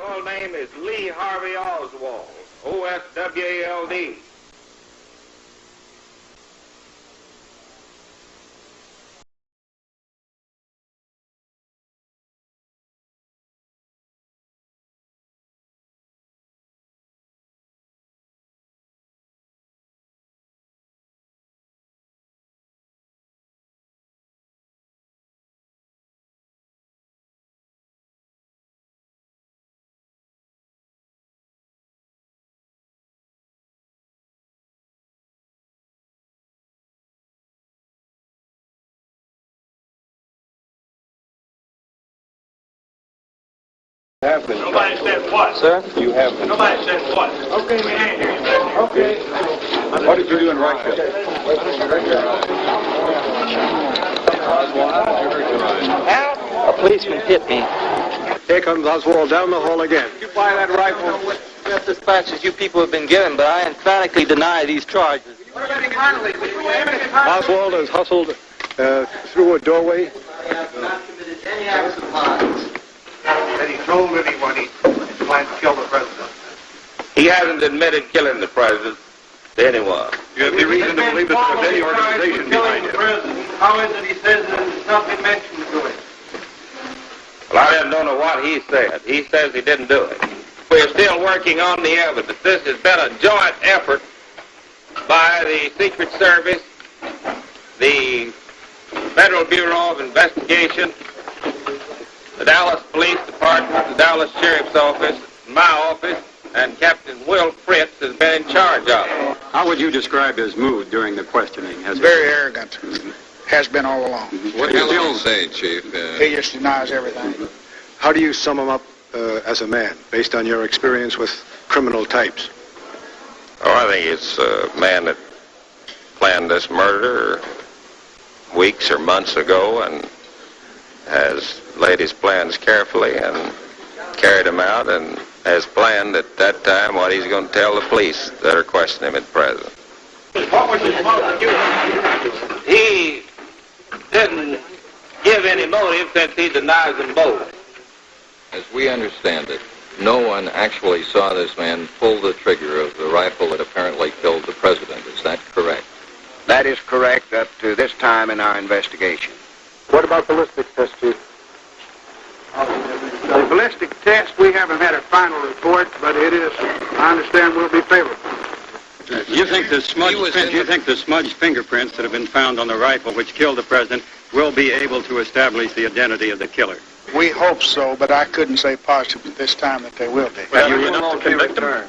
Full name is Lee Harvey Oswald, O-S-W-A-L-D. Nobody said what? Sir? You have been. Nobody said what? Okay, we ain't here. Okay. What did you do in Russia? A policeman hit me. Here comes Oswald down the hall again. You buy that rifle? Just as fast as you people have been given, but I emphatically deny these charges. Oswald has hustled through a doorway. Any acts of violence. That he told anyone he planned to kill the president. He hasn't admitted killing the president to anyone. You have any reason to believe that there's any organization behind it? How is it he says there's nothing mentioned to it? Well, I don't know what he said. He says he didn't do it. We're still working on the evidence. This has been a joint effort by the Secret Service, the Federal Bureau of Investigation, the Dallas Police Department, the Dallas Sheriff's Office, my office, and Captain Will Fritz has been in charge of it. How would you describe his mood during the questioning? Very arrogant. Has been all along. What do you say, Chief? He just denies everything. How do you sum him up as a man, based on your experience with criminal types? Oh, I think it's a man that planned this murder weeks or months ago and has laid his plans carefully and carried them out and has planned at that time what he's going to tell the police that are questioning him at present. What was his motive? He didn't give any motive since he denies them both. As we understand it, no one actually saw this man pull the trigger of the rifle that apparently killed the president. Is that correct? That is correct up to this time in our investigation. What about ballistics test, Chief? The ballistic test, we haven't had a final report, but it is, I understand, will be favorable. You think the smudged fingerprints that have been found on the rifle which killed the president will be able to establish the identity of the killer? We hope so, but I couldn't say positive at this time that they will be. Well, you enough to convict him?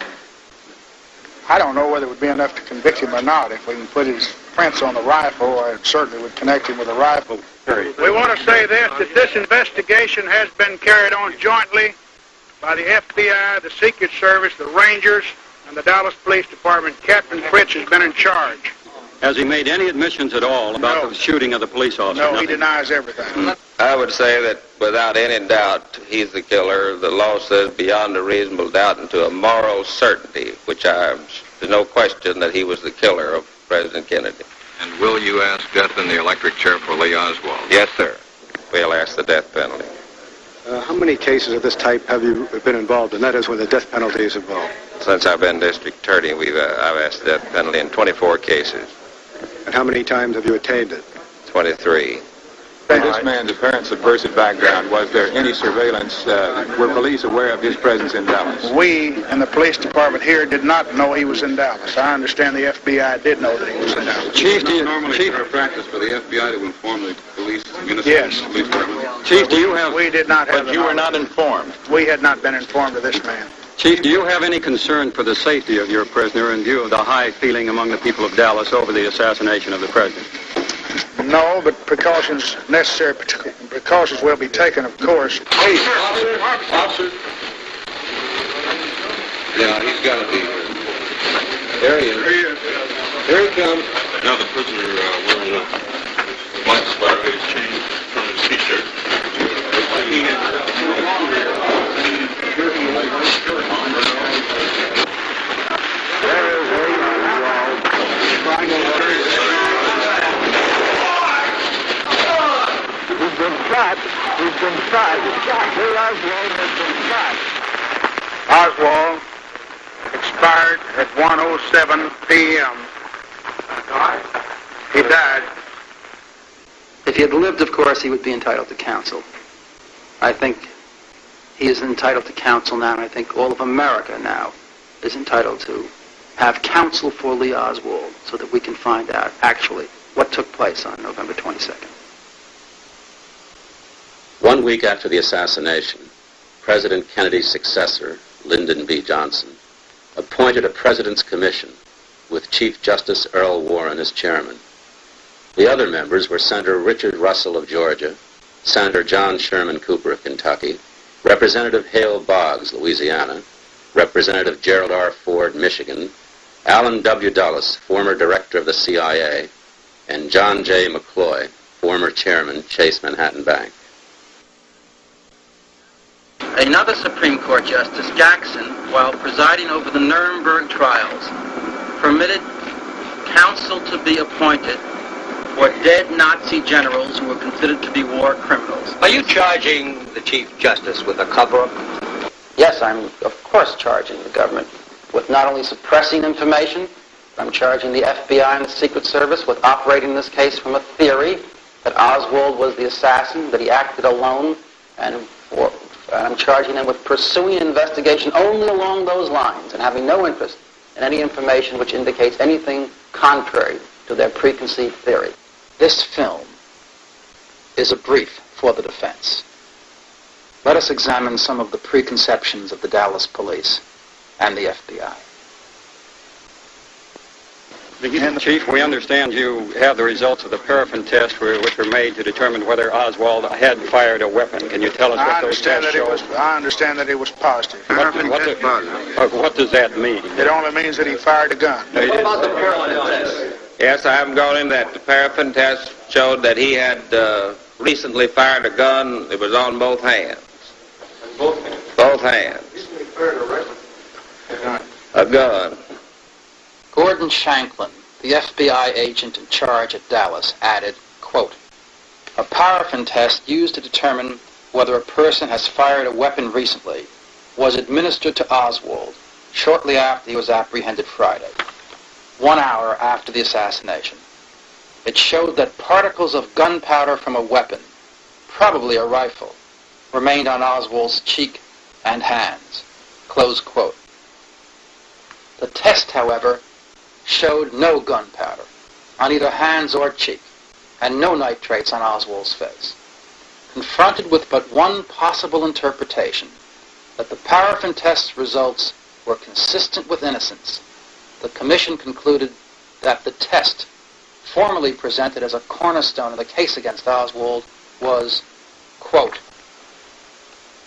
I don't know whether it would be enough to convict him or not. If we can put his prints on the rifle, I certainly would connect him with the rifle. We want to say this, that this investigation has been carried on jointly by the FBI, the Secret Service, the Rangers, and the Dallas Police Department. Captain Fritz has been in charge. Has he made any admissions at all about the shooting of the police officer? No, he denies everything. I would say that without any doubt he's the killer. The law says beyond a reasonable doubt and to a moral certainty, which there's no question that he was the killer of President Kennedy. And will you ask death in the electric chair for Lee Oswald? Yes, sir. We'll ask the death penalty. How many cases of this type have you been involved in? That is, when the death penalty is involved. Since I've been district attorney, I've asked the death penalty in 24 cases. And how many times have you attained it? 23. This man's apparent subversive background, was there any surveillance? Were police aware of his presence in Dallas? We in the police department here did not know he was in Dallas. I understand the FBI did know that he was in Dallas. Chief, do you normally practice for the FBI to inform the police, Yes. police department? Chief, do you have? We did not have. But you were not informed. We had not been informed of this man. Chief, do you have any concern for the safety of your prisoner in view of the high feeling among the people of Dallas over the assassination of the president? No, but precautions necessary. Precautions will be taken, of course. Hey, officer. Yeah, he's got to be here. There he is. Here he comes. Now the prisoner wearing a black square-headed chain from his t-shirt. He's been shot. Lee Oswald has been shot. Oswald expired at 1:07 p.m. He died. If he had lived, of course, he would be entitled to counsel. I think he is entitled to counsel now, and I think all of America now is entitled to have counsel for Lee Oswald so that we can find out actually what took place on November 22nd. 1 week after the assassination, President Kennedy's successor, Lyndon B. Johnson, appointed a President's Commission with Chief Justice Earl Warren as chairman. The other members were Senator Richard Russell of Georgia, Senator John Sherman Cooper of Kentucky, Representative Hale Boggs, Louisiana, Representative Gerald R. Ford, Michigan, Allen W. Dulles, former director of the CIA, and John J. McCloy, former chairman, Chase Manhattan Bank. Another Supreme Court Justice, Jackson, while presiding over the Nuremberg trials, permitted counsel to be appointed for dead Nazi generals who were considered to be war criminals. Are you charging the Chief Justice with a cover-up? Yes, I'm, of course, charging the government with not only suppressing information, but I'm charging the FBI and the Secret Service with operating this case from a theory that Oswald was the assassin, that he acted alone, and I'm charging them with pursuing an investigation only along those lines and having no interest in any information which indicates anything contrary to their preconceived theory. This film is a brief for the defense. Let us examine some of the preconceptions of the Dallas police and the FBI. Chief, we understand you have the results of the paraffin test which were made to determine whether Oswald had fired a weapon. Can you tell us what those tests show? I understand that it was positive. What does that mean? It only means that he fired a gun. What about the paraffin test? Yes, I haven't gone in that. The paraffin test showed that he had recently fired a gun. It was on both hands. Both hands? Both hands. Recently fired a rifle? A gun. Gordon Shanklin, the FBI agent in charge at Dallas, added, quote, "A paraffin test used to determine whether a person has fired a weapon recently was administered to Oswald shortly after he was apprehended Friday, 1 hour after the assassination. It showed that particles of gunpowder from a weapon, probably a rifle, remained on Oswald's cheek and hands." Close quote. The test, however, showed no gunpowder on either hands or cheek, and no nitrates on Oswald's face. Confronted with but one possible interpretation, that the paraffin test's results were consistent with innocence, the commission concluded that the test, formally presented as a cornerstone of the case against Oswald, was, quote,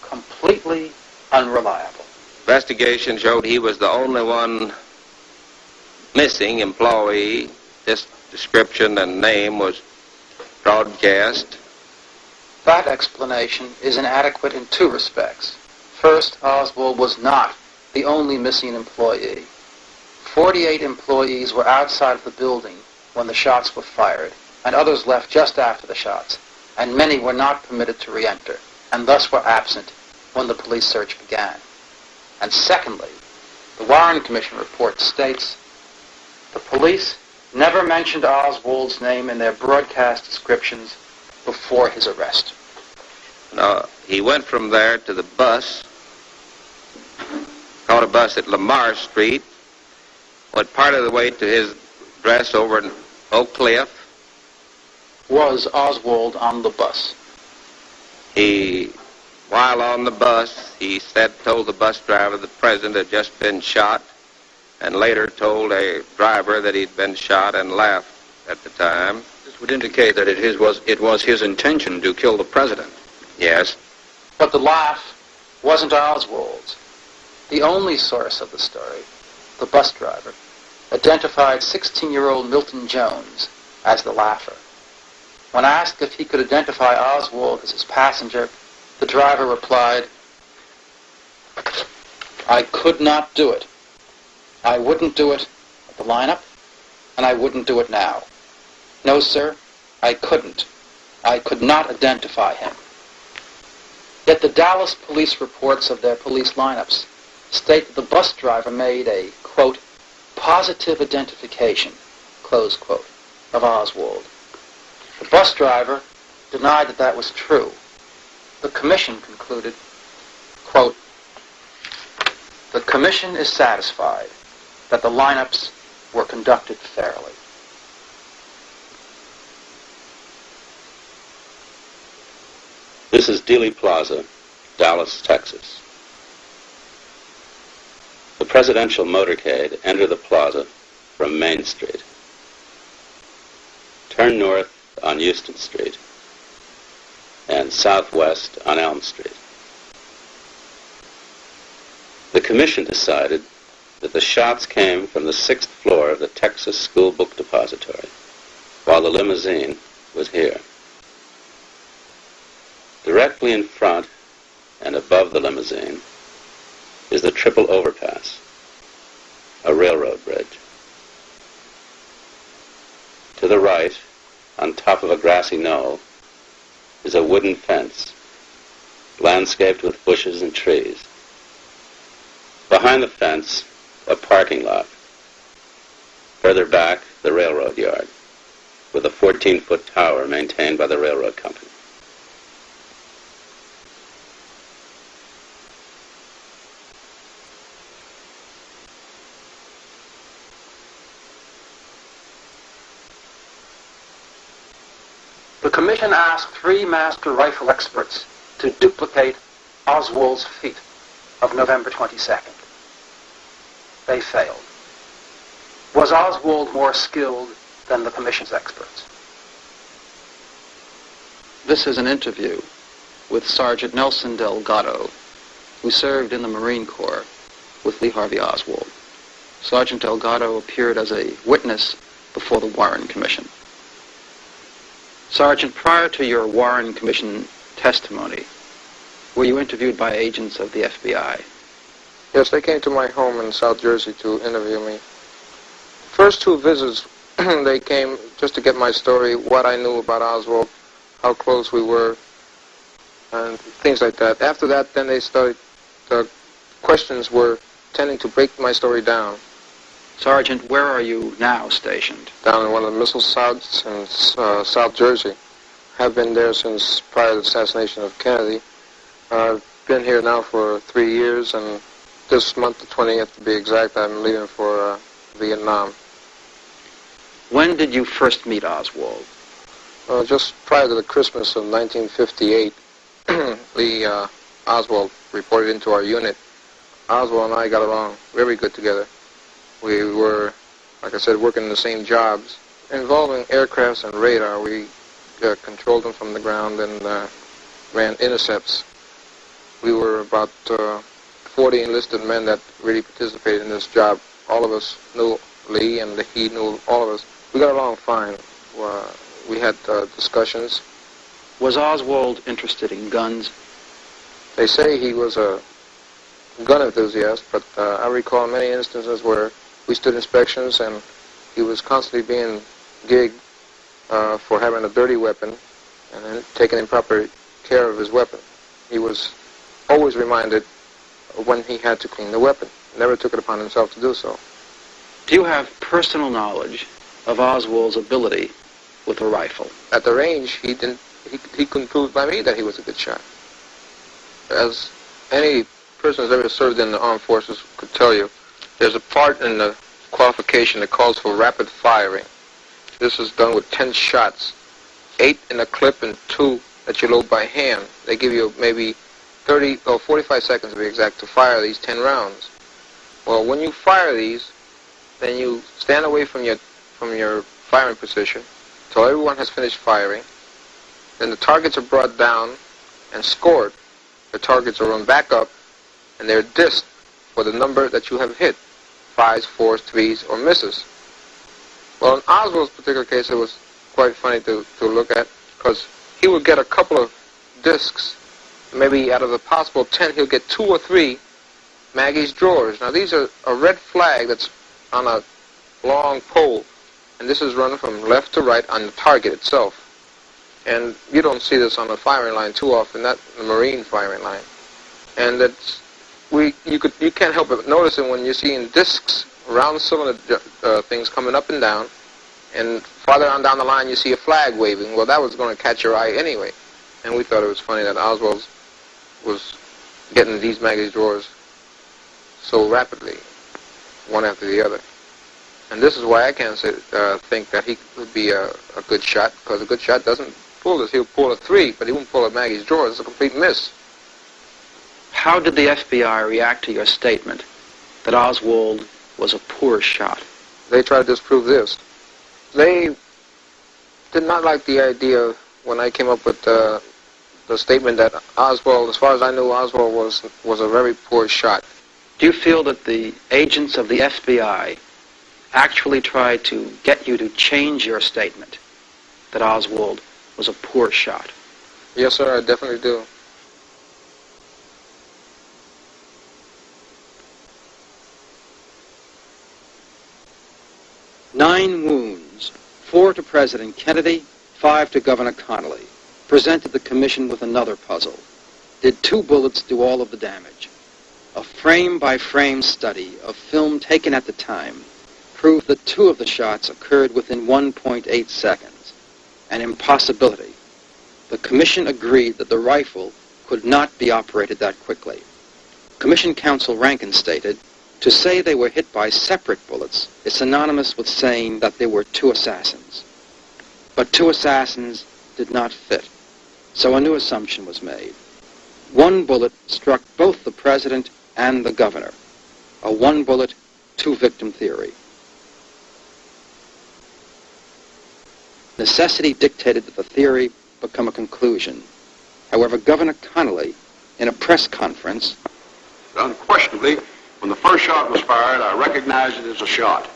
"completely unreliable." Investigation showed he was the only one missing employee. This description and name was broadcast. That explanation is inadequate in two respects. First, Oswald was not the only missing employee. 48 employees were outside of the building when the shots were fired, and others left just after the shots, and many were not permitted to re-enter, and thus were absent when the police search began. And secondly, the Warren Commission report states, the police never mentioned Oswald's name in their broadcast descriptions before his arrest. No, he went from there to the bus, caught a bus at Lamar Street, went part of the way to his address over in Oak Cliff. Was Oswald on the bus? While on the bus, he told the bus driver the president had just been shot, and later told a driver that he'd been shot and laughed at the time. This would indicate that it was his intention to kill the president. Yes. But the laugh wasn't Oswald's. The only source of the story, the bus driver, identified 16-year-old Milton Jones as the laugher. When asked if he could identify Oswald as his passenger, the driver replied, "I could not do it. I wouldn't do it at the lineup, and I wouldn't do it now. No, sir, I couldn't. I could not identify him." Yet the Dallas police reports of their police lineups state that the bus driver made a, quote, positive identification, close quote, of Oswald. The bus driver denied that that was true. The commission concluded, quote, the commission is satisfied that the lineups were conducted fairly. This is Dealey Plaza, Dallas, Texas. The presidential motorcade entered the plaza from Main Street. Turn north on Houston Street and southwest on Elm Street. The commission decided that the shots came from the 6th floor of the Texas School Book Depository, while the limousine was here. Directly in front and above the limousine is the triple overpass, a railroad bridge. To the right, on top of a grassy knoll, is a wooden fence, landscaped with bushes and trees. Behind the fence, a parking lot. Further back, the railroad yard, with a 14-foot tower maintained by the railroad company. The commission asked 3 master rifle experts to duplicate Oswald's feat of November 22nd. They failed. Was Oswald more skilled than the commission's experts? This is an interview with Sergeant Nelson Delgado, who served in the Marine Corps with Lee Harvey Oswald. Sergeant Delgado appeared as a witness before the Warren Commission. Sergeant, prior to your Warren Commission testimony, were you interviewed by agents of the FBI? Yes, they came to my home in South Jersey to interview me. First 2 visits, they came just to get my story, what I knew about Oswald, how close we were, and things like that. After that, then they started, the questions were tending to break my story down. Sergeant, where are you now stationed? Down in one of the missile sites in South Jersey. Have been there since prior to the assassination of Kennedy. I've been here now for 3 years, and this month, the 20th to be exact, I'm leaving for Vietnam. When did you first meet Oswald? Just prior to the Christmas of 1958, Lee Oswald reported into our unit. Oswald and I got along very good together. We were, like I said, working in the same jobs. Involving aircrafts and radar, we controlled them from the ground and ran intercepts. We were about 40 enlisted men that really participated in this job. All of us knew Lee, and he knew all of us. We got along fine. We had discussions. Was Oswald interested in guns? They say he was a gun enthusiast, but I recall many instances where we stood inspections and he was constantly being gigged for having a dirty weapon and then taking improper care of his weapon. He was always reminded of when he had to clean the weapon. Never took it upon himself to do so. Do you have personal knowledge of Oswald's ability with a rifle? At the range, he couldn't prove by me that he was a good shot. As any person who's ever served in the armed forces could tell you, there's a part in the qualification that calls for rapid firing. This is done with 10 shots, 8 in a clip and 2 that you load by hand. They give you maybe 30 or 45 seconds to be exact to fire these 10 rounds. Well, when you fire these, then you stand away from your firing position till everyone has finished firing. Then the targets are brought down and scored. The targets are run back up, and they're dissed for the number that you have hit, 5s, 4s, 3s, or misses. Well, in Oswald's particular case, it was quite funny to look at, because he would get a couple of discs. Maybe out of the possible 10, he'll get 2 or 3 Maggie's drawers. Now, these are a red flag that's on a long pole, and this is run from left to right on the target itself. And you don't see this on the firing line too often, not the Marine firing line. And it's you can't help but notice it when you're seeing discs, round cylinder things coming up and down, and farther on down the line you see a flag waving. Well, that was going to catch your eye anyway, and we thought it was funny that Oswald was getting these magazine drawers so rapidly, one after the other. And this is why I can't think that he would be a good shot, because a good shot doesn't pull this. He'll pull a 3, but he won't pull a Maggie's drawer. It's a complete miss. How did the FBI react to your statement that Oswald was a poor shot? They tried to disprove this. They did not like the idea when I came up with the statement that Oswald, as far as I knew, Oswald was a very poor shot. Do you feel that the agents of the FBI actually tried to get you to change your statement that Oswald was a poor shot? Yes, sir, I definitely do. Nine wounds, 4 to President Kennedy, 5 to Governor Connolly, presented the commission with another puzzle. Did 2 bullets do all of the damage? A frame-by-frame study of film taken at the time proved that 2 of the shots occurred within 1.8 seconds, an impossibility. The commission agreed that the rifle could not be operated that quickly. Commission counsel Rankin stated, "To say they were hit by separate bullets is synonymous with saying that there were 2 assassins." But 2 assassins did not fit, so a new assumption was made. 1 bullet struck both the president and the governor. A 1-bullet, 2-victim theory. Necessity dictated that the theory become a conclusion. However, Governor Connolly, in a press conference, unquestionably, when the first shot was fired, I recognized it as a shot.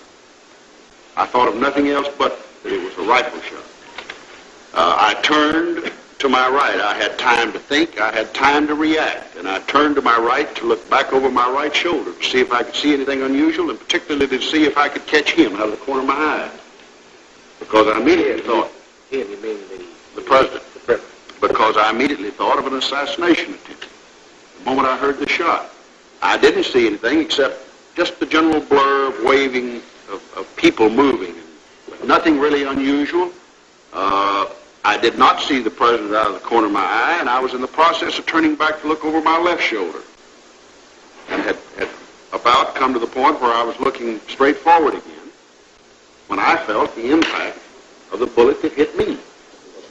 I thought of nothing else but that it was a rifle shot. I turned to my right. I had time to think. I had time to react. And I turned to my right to look back over my right shoulder to see if I could see anything unusual, and particularly to see if I could catch him out of the corner of my eye. Because I immediately thought... Him, you mean the president. The president. Because I immediately thought of an assassination attempt. The moment I heard the shot, I didn't see anything except just the general blur of waving, of people moving. Nothing really unusual. I did not see the president out of the corner of my eye, and I was in the process of turning back to look over my left shoulder. And had about come to the point where I was looking straight forward again when I felt the impact of the bullet that hit me.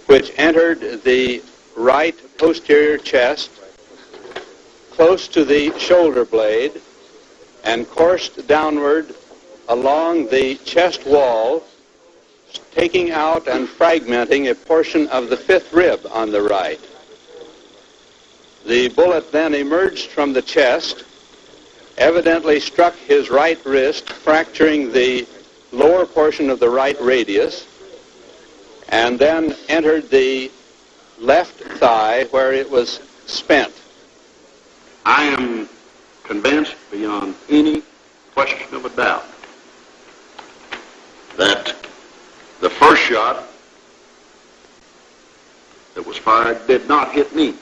Which entered the right posterior chest, close to the shoulder blade, and coursed downward along the chest wall, taking out and fragmenting a portion of the 5th rib on the right. The bullet then emerged from the chest, evidently struck his right wrist, fracturing the lower portion of the right radius, and then entered the left thigh where it was spent. I am convinced beyond any question of a doubt that the first shot that was fired did not hit me.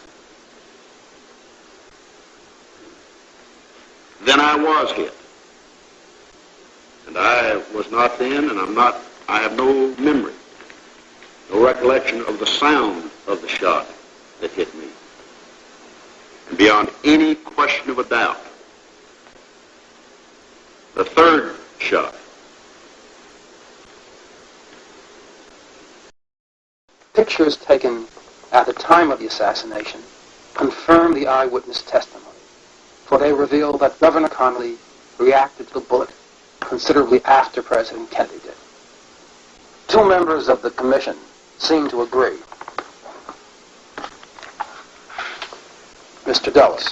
Then I was hit. And I was not then, and I have no memory, no recollection of the sound of the shot that hit me. And beyond any question of a doubt, the third shot. Pictures taken at the time of the assassination confirm the eyewitness testimony, for they reveal that Governor Connolly reacted to the bullet considerably after President Kennedy did. 2 members of the commission seem to agree. Mr. Dulles.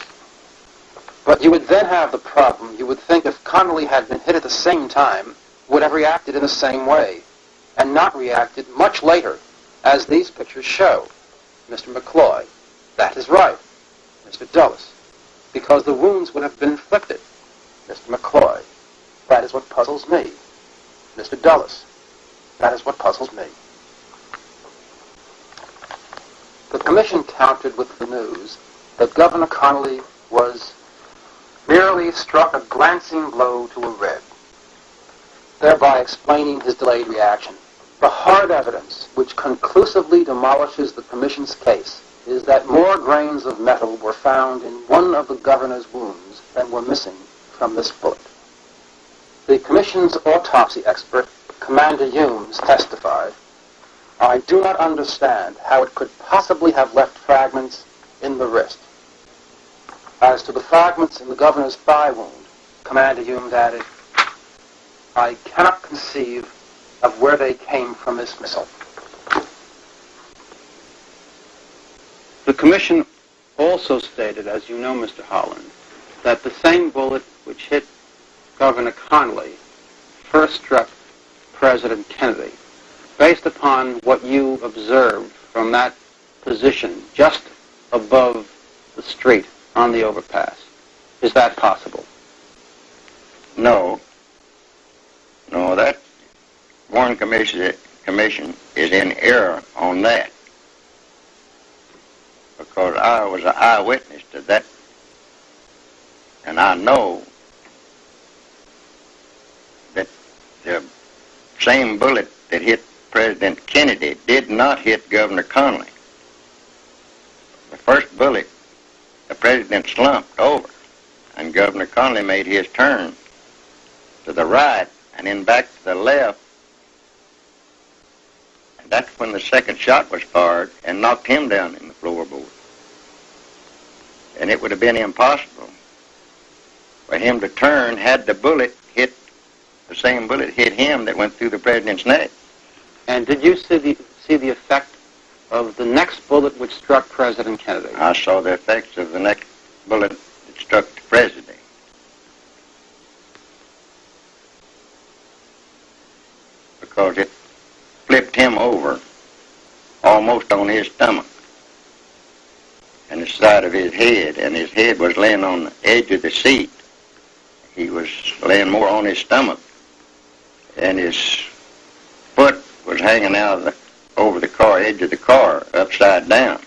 But you would then have the problem, you would think if Connolly had been hit at the same time, would have reacted in the same way, and not reacted much later, as these pictures show. Mr. McCloy. That is right. Mr. Dulles. Because the wounds would have been inflicted. Mr. McCloy. That is what puzzles me. Mr. Dulles. That is what puzzles me. The commission countered with the news that Governor Connolly was merely struck a glancing blow to a rib, thereby explaining his delayed reaction. The hard evidence which conclusively demolishes the Commission's case is that more grains of metal were found in one of the governor's wounds than were missing from this bullet. The Commission's autopsy expert, Commander Humes, testified, "I do not understand how it could possibly have left fragments in the wrist." As to the fragments in the governor's thigh wound, Commander Humes added, "I cannot conceive of where they came from this missile." The Commission also stated, as you know, Mr. Holland, that the same bullet which hit Governor Connally first struck President Kennedy, based upon what you observed from that position just above the street on the overpass. Is that possible? No. No, that Warren Commission is in error on that, because I was an eyewitness to that, and I know that the same bullet that hit President Kennedy did not hit Governor Connally. The first bullet, the president slumped over, and Governor Connally made his turn to the right and then back to the left. And that's when the second shot was fired and knocked him down in the floorboard. And it would have been impossible for him to turn had the same bullet hit him that went through the president's neck. And did you see the effect of the next bullet which struck President Kennedy? I saw the effects of the next bullet that struck the president. Because it flipped him over almost on his stomach and the side of his head, and his head was laying on the edge of the seat. He was laying more on his stomach, and his foot was hanging out over the car edge of the car, upside down.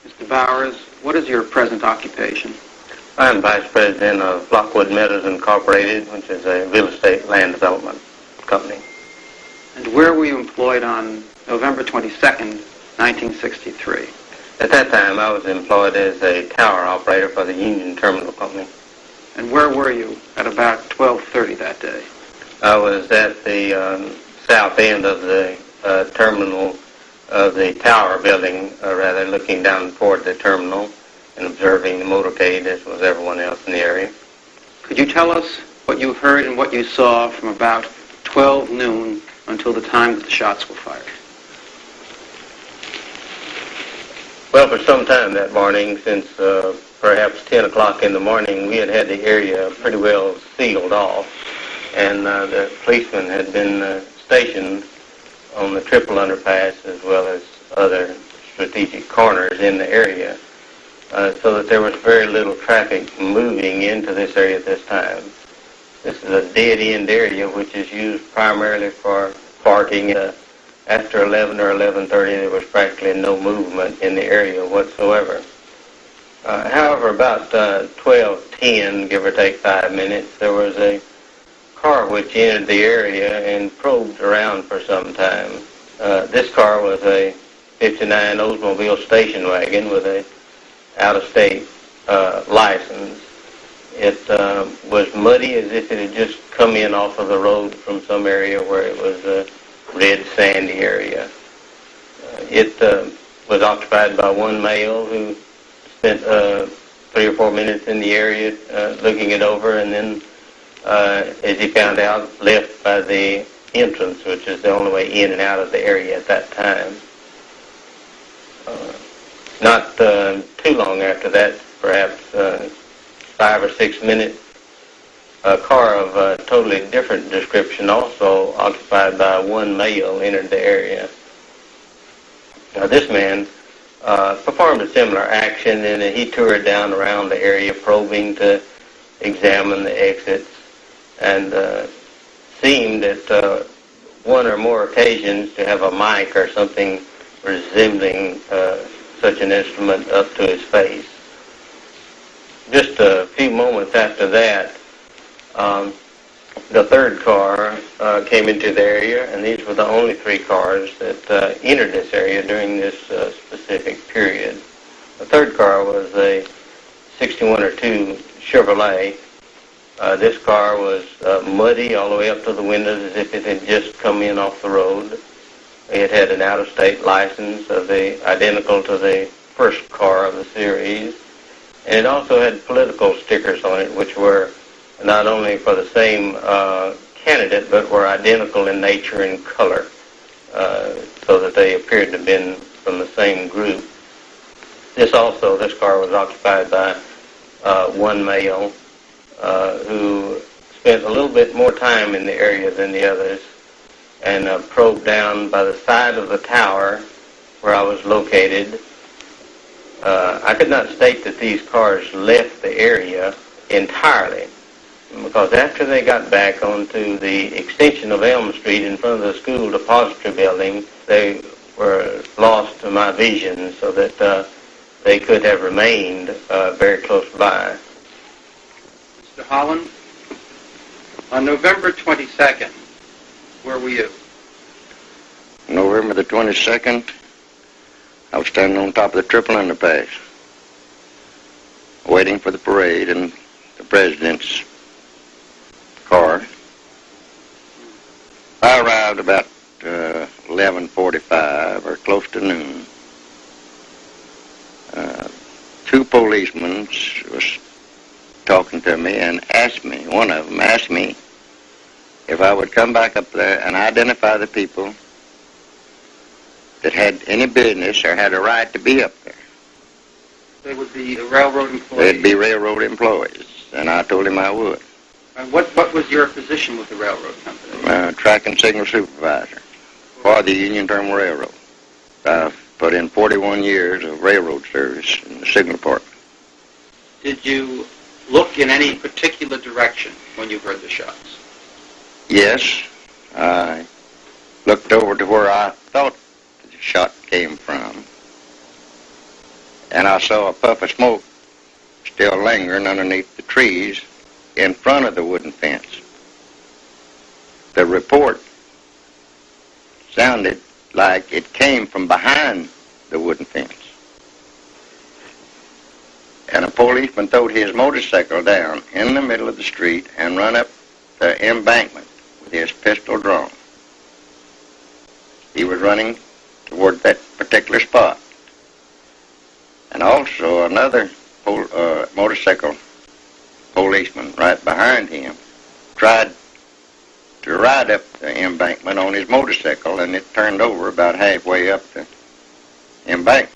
Mr. Bowers, what is your present occupation? I am Vice President of Lockwood Meadows Incorporated, which is a real estate land development company. And where were you employed on November 22nd, 1963? At that time, I was employed as a tower operator for the Union Terminal Company. And where were you at about 12:30 that day? I was at the south end of the terminal of the tower building, rather looking down toward the terminal and observing the motorcade, as was everyone else in the area. Could you tell us what you heard and what you saw from about 12 noon until the time that the shots were fired? Well, for some time that morning, since perhaps 10 o'clock in the morning, we had the area pretty well sealed off, and the policemen had been stationed on the triple underpass as well as other strategic corners in the area, so that there was very little traffic moving into this area at this time. This is a dead-end area which is used primarily for parking. After 11 or 11:30, there was practically no movement in the area whatsoever. However, about 12:10, give or take 5 minutes, there was a car which entered the area and probed around for some time. This car was a 59 Oldsmobile station wagon with a out-of-state license. It was muddy as if it had just come in off of the road from some area where it was a red sandy area. It was occupied by one male who spent 3 or 4 minutes in the area looking it over, and then, as he found out, left by the entrance, which is the only way in and out of the area at that time. Not too long after that, perhaps 5 or 6 minutes, a car of a totally different description, also occupied by one male, entered the area. Now, this man performed a similar action, and he toured down around the area, probing to examine the exits, and seemed at one or more occasions to have a mic or something resembling such an instrument up to his face. Just a few moments after that, the third car came into the area, and these were the only 3 cars that entered this area during this specific period. The third car was a 61 or 2 Chevrolet. This car was muddy all the way up to the windows as if it had just come in off the road. It had an out-of-state license identical to the first car of the series. And it also had political stickers on it, which were not only for the same candidate, but were identical in nature and color, so that they appeared to have been from the same group. This car was occupied by one male who spent a little bit more time in the area than the others, and probed down by the side of the tower where I was located. I could not state that these cars left the area entirely, because after they got back onto the extension of Elm Street in front of the school depository building, they were lost to my vision, so that they could have remained very close by. Mr. Holland, on November 22nd, where were you? November the 22nd, I was standing on top of the Triple Underpass, waiting for the parade and the president's car. I arrived about 11:45 or close to noon. 2 policemen was talking to me and one of them asked me if I would come back up there and identify the people that had any business or had a right to be up there. They would be the railroad employees? They'd be railroad employees, and I told him I would. And what was your position with the railroad company? Track and signal supervisor for the Union Terminal Railroad. I've put in 41 years of railroad service in the signal department. Did you look in any particular direction when you heard the shots? Yes, I looked over to where I thought the shot came from, and I saw a puff of smoke still lingering underneath the trees in front of the wooden fence. The report sounded like it came from behind the wooden fence. And a policeman throwed his motorcycle down in the middle of the street and run up the embankment with his pistol drawn. He was running toward that particular spot. And also another motorcycle policeman right behind him tried to ride up the embankment on his motorcycle, and it turned over about halfway up the embankment.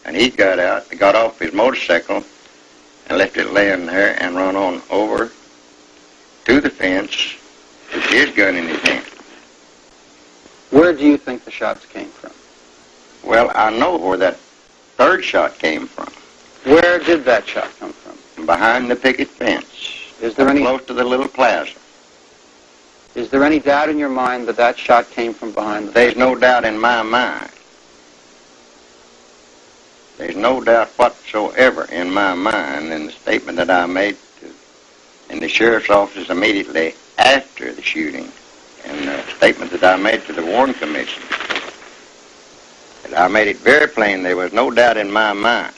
And he got off his motorcycle and left it laying there and run on over to the fence with his gun in his hand. Where do you think the shots came from? Well, I know where that third shot came from. Where did that shot come from? Behind the picket fence. Is there any close to the little plaza? Is there any doubt in your mind that that shot came from behind the fence? There's no doubt in my mind. There's no doubt whatsoever in my mind in the statement that I made in the sheriff's office immediately after the shooting, and the statement that I made to the Warren Commission. And I made it very plain there was no doubt in my mind.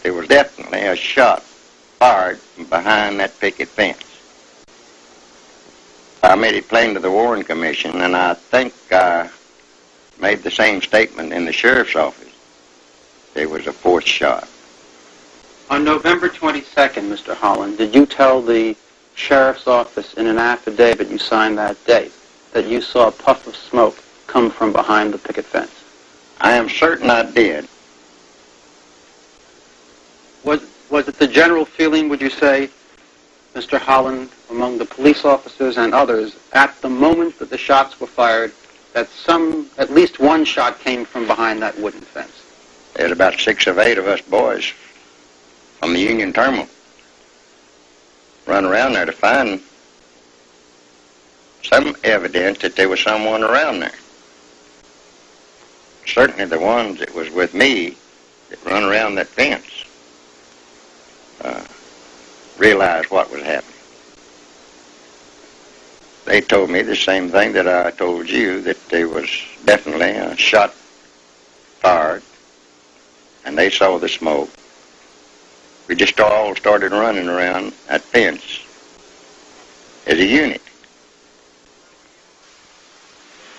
There was definitely a shot fired from behind that picket fence. I made it plain to the Warren Commission, and I think I made the same statement in the sheriff's office. there was a fourth shot. On November 22nd, Mr. Holland, did you tell the sheriff's office in an affidavit you signed that date that you saw a puff of smoke come from behind the picket fence? I am certain I did. Was it the general feeling, would you say, Mr. Holland, among the police officers and others, at the moment that the shots were fired, that at least one shot came from behind that wooden fence? There's about 6 or 8 of us boys from the Union Terminal run around there to find some evidence that there was someone around there. Certainly the ones that was with me that run around that fence realized what was happening. They told me the same thing that I told you, that there was definitely a shot fired, and they saw the smoke. We just all started running around that fence as a unit.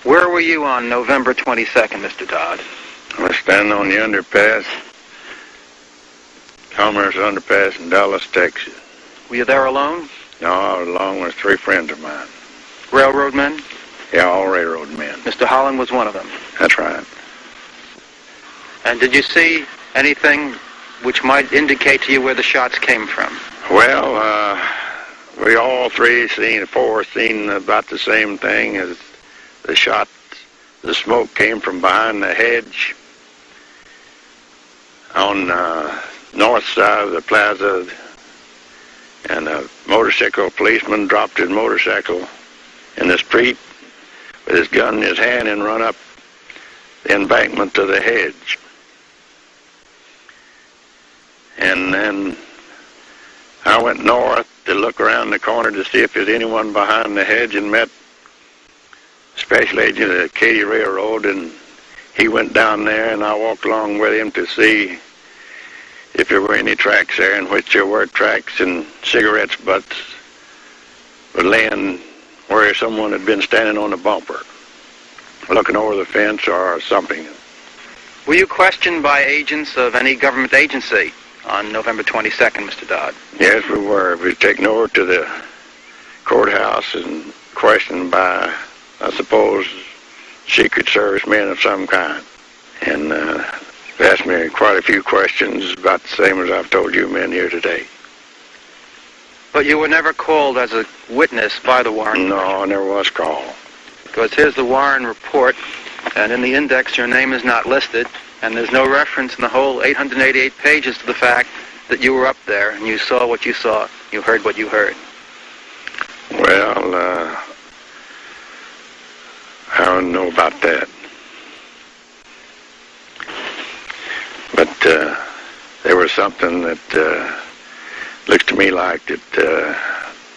Where were you on November 22nd, Mr. Dodd? I was standing on the underpass, Commerce Underpass in Dallas, Texas. Were you there alone? No, I was along with 3 friends of mine. Railroad men? Yeah, all railroad men. Mr. Holland was one of them. That's right. And did you see anything which might indicate to you where the shots came from? Well, we all 4 seen about the same thing. As the shot, the smoke came from behind the hedge on north side of the plaza, and a motorcycle policeman dropped his motorcycle in the street with his gun in his hand and run up the embankment to the hedge. And then I went north to look around the corner to see if there's anyone behind the hedge, and met Special Agent of the Katy Railroad, and he went down there, and I walked along with him to see if there were any tracks there, in which there were tracks, and cigarettes butts were laying where someone had been standing on the bumper, looking over the fence or something. Were you questioned by agents of any government agency on November 22nd, Mr. Dodd? Yes, we were. We were taken over to the courthouse and questioned by, I suppose, Secret Service men of some kind. And they asked me quite a few questions, about the same as I've told you men here today. But you were never called as a witness by the Warren? No, I never was called. Because here's the Warren report, and in the index your name is not listed, and there's no reference in the whole 888 pages to the fact that you were up there and you saw what you saw, you heard what you heard. Well, I don't know about that. But there was something that looks to me like that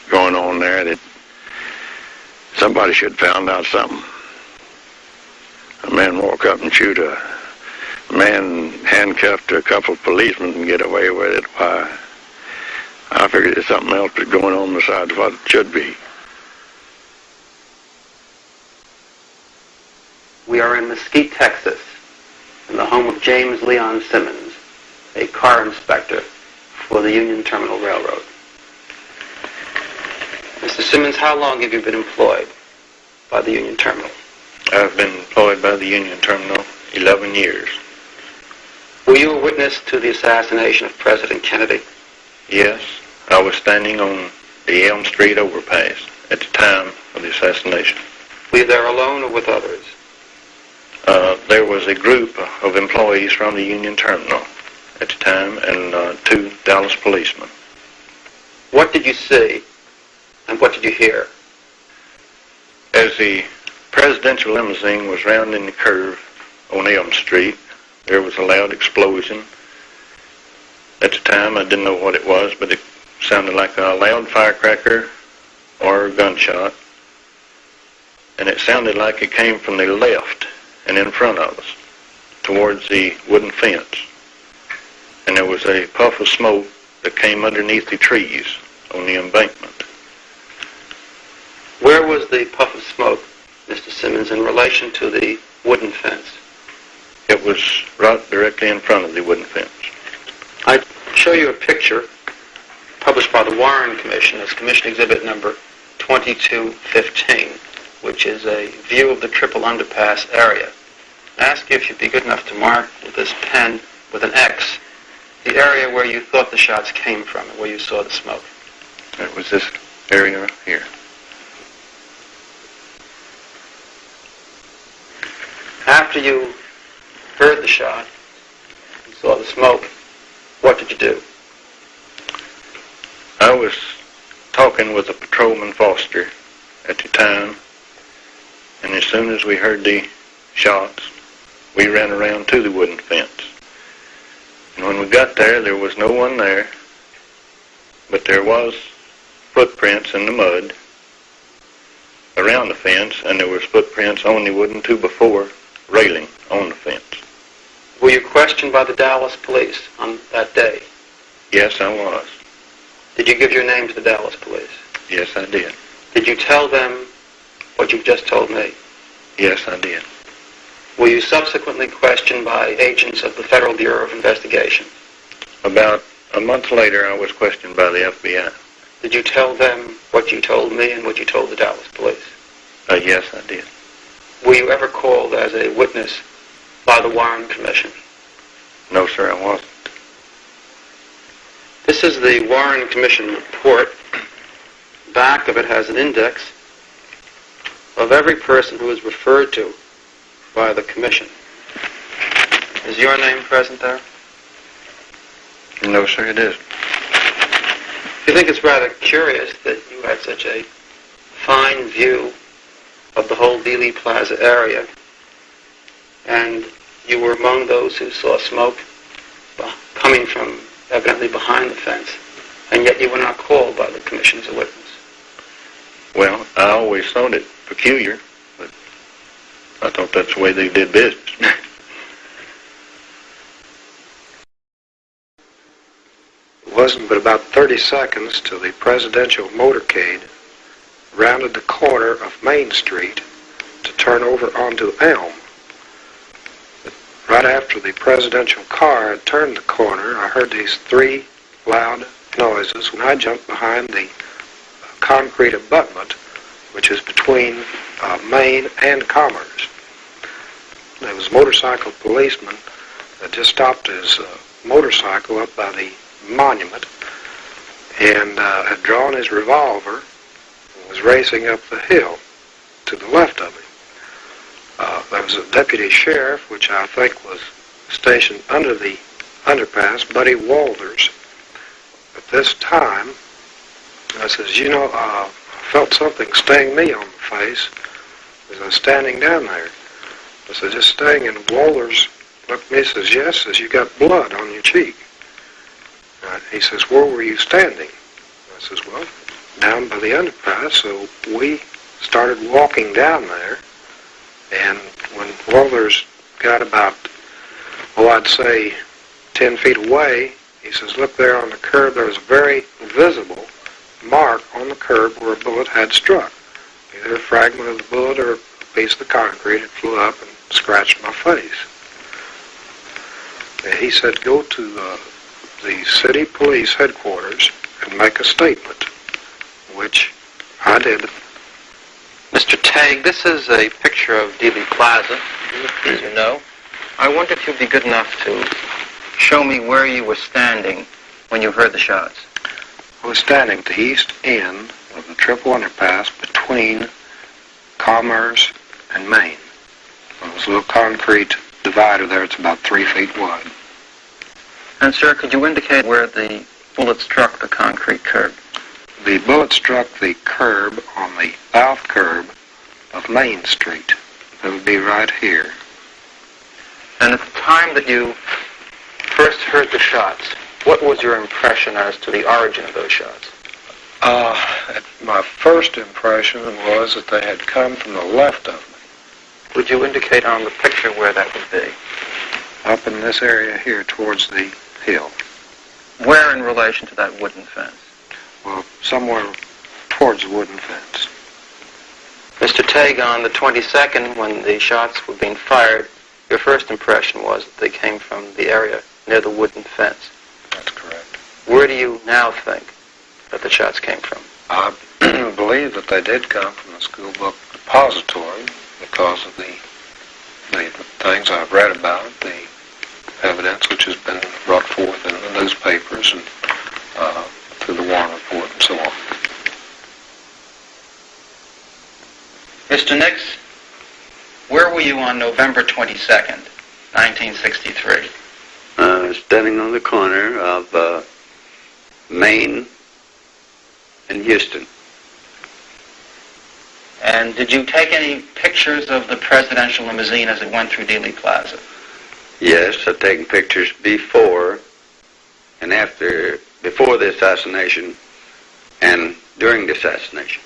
going on there, that somebody should have found out something. A man walk up and shoot a man handcuffed to a couple of policemen and get away with it. Why, I figured there's something else that's going on besides what it should be. We are in Mesquite, Texas, in the home of James Leon Simmons, a car inspector for the Union Terminal Railroad. Mr. Simmons, how long have you been employed by the Union Terminal? I've been employed by the Union Terminal 11 years. Were you a witness to the assassination of President Kennedy? Yes, I was standing on the Elm Street overpass at the time of the assassination. Were you there alone or with others? There was a group of employees from the Union Terminal at the time, and 2 Dallas policemen. What did you see, and what did you hear? As the presidential limousine was rounding the curve on Elm Street, there was a loud explosion. At the time, I didn't know what it was, but it sounded like a loud firecracker or a gunshot. And it sounded like it came from the left and in front of us, towards the wooden fence. And there was a puff of smoke that came underneath the trees on the embankment. Where was the puff of smoke, Mr. Simmons, in relation to the wooden fence? It was right directly in front of the wooden fence. I show you a picture published by the Warren Commission as Commission Exhibit number 2215, which is a view of the triple underpass area. I ask you if you'd be good enough to mark with this pen with an X the area where you thought the shots came from and where you saw the smoke. It was this area here. After you heard the shot and saw the smoke, what did you do? I was talking with a patrolman Foster at the time, and as soon as we heard the shots, we ran around to the wooden fence. And when we got there, there was no one there, but there was footprints in the mud around the fence, and there was footprints on the wooden 2x4 railing on the fence. Were you questioned by the Dallas police on that day? Yes, I was. Did you give your name to the Dallas police? Yes, I did. Did you tell them what you've just told me? Yes, I did. Were you subsequently questioned by agents of the Federal Bureau of Investigation? About a month later, I was questioned by the FBI. Did you tell them what you told me and what you told the Dallas police? Yes, I did. Were you ever called as a witness by the Warren Commission? No, sir, I wasn't. This is the Warren Commission report. Back of it has an index of every person who is referred to by the Commission. Is your name present there? No, sir, it isn't. You think it's rather curious that you had such a fine view of the whole Dealey Plaza area, and you were among those who saw smoke coming from evidently behind the fence, and yet you were not called by the Commission as a witness? Well, I always thought it peculiar, but I thought that's the way they did business. It wasn't but about 30 seconds till the presidential motorcade rounded the corner of Main Street to turn over onto Elm. But right after the presidential car had turned the corner, I heard these three loud noises when I jumped behind the concrete abutment, which is between Main and Commerce. There was a motorcycle policeman that just stopped his motorcycle up by the monument and had drawn his revolver and was racing up the hill to the left of him. There was a deputy sheriff, which I think was stationed under the underpass, Buddy Walters. At this time, I says, you know, I felt something sting me on the face as I was standing down there. I said, just sting, and Walters looked at me and says, yes, says, you got blood on your cheek. He says, where were you standing? I says, well, down by the underpass. So we started walking down there, and when Walters got about, I'd say 10 feet away, he says, look there on the curb, there was a very visible mark on the curb where a bullet had struck. Either a fragment of the bullet or a piece of the concrete had flew up and scratched my face. And he said, go to the city police headquarters and make a statement, which I did. Mr. Tagg, this is a picture of Dealey Plaza, as you know. I wonder if you'd be good enough to show me where you were standing when you heard the shots. I was standing at the east end of the triple underpass between Commerce and Main. There was a little concrete divider there. It's about 3 feet wide. And, sir, could you indicate where the bullet struck the concrete curb? The bullet struck the curb on the south curb of Main Street. That would be right here. And at the time that you first heard the shots, what was your impression as to the origin of those shots? My first impression was that they had come from the left of me. Would you indicate on the picture where that would be? Up in this area here towards the hill. Where in relation to that wooden fence? Well, somewhere towards the wooden fence. Mr. Tagg, on the 22nd, when the shots were being fired, your first impression was that they came from the area near the wooden fence. That's correct. Where do you now think that the shots came from? I believe that they did come from the school book depository because of the things I've read about, the evidence which has been brought forth in the newspapers and through the Warren Report and so on. Mr. Nix, where were you on November 22nd, 1963? Standing on the corner of Maine and Houston. And did you take any pictures of the presidential limousine as it went through Dealey Plaza? Yes, I've taken pictures before and after, before the assassination and during the assassination.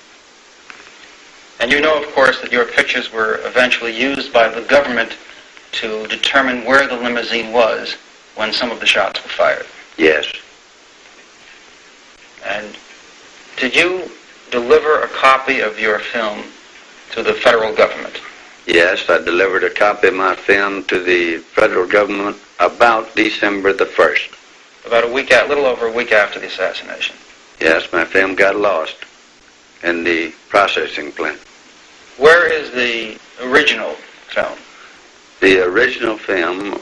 And you know, of course, that your pictures were eventually used by the government to determine where the limousine was when some of the shots were fired. Yes. And did you deliver a copy of your film to the federal government? Yes, I delivered a copy of my film to the federal government about December the 1st. About a little over a week after the assassination. Yes, my film got lost in the processing plant. Where is the original film? The original film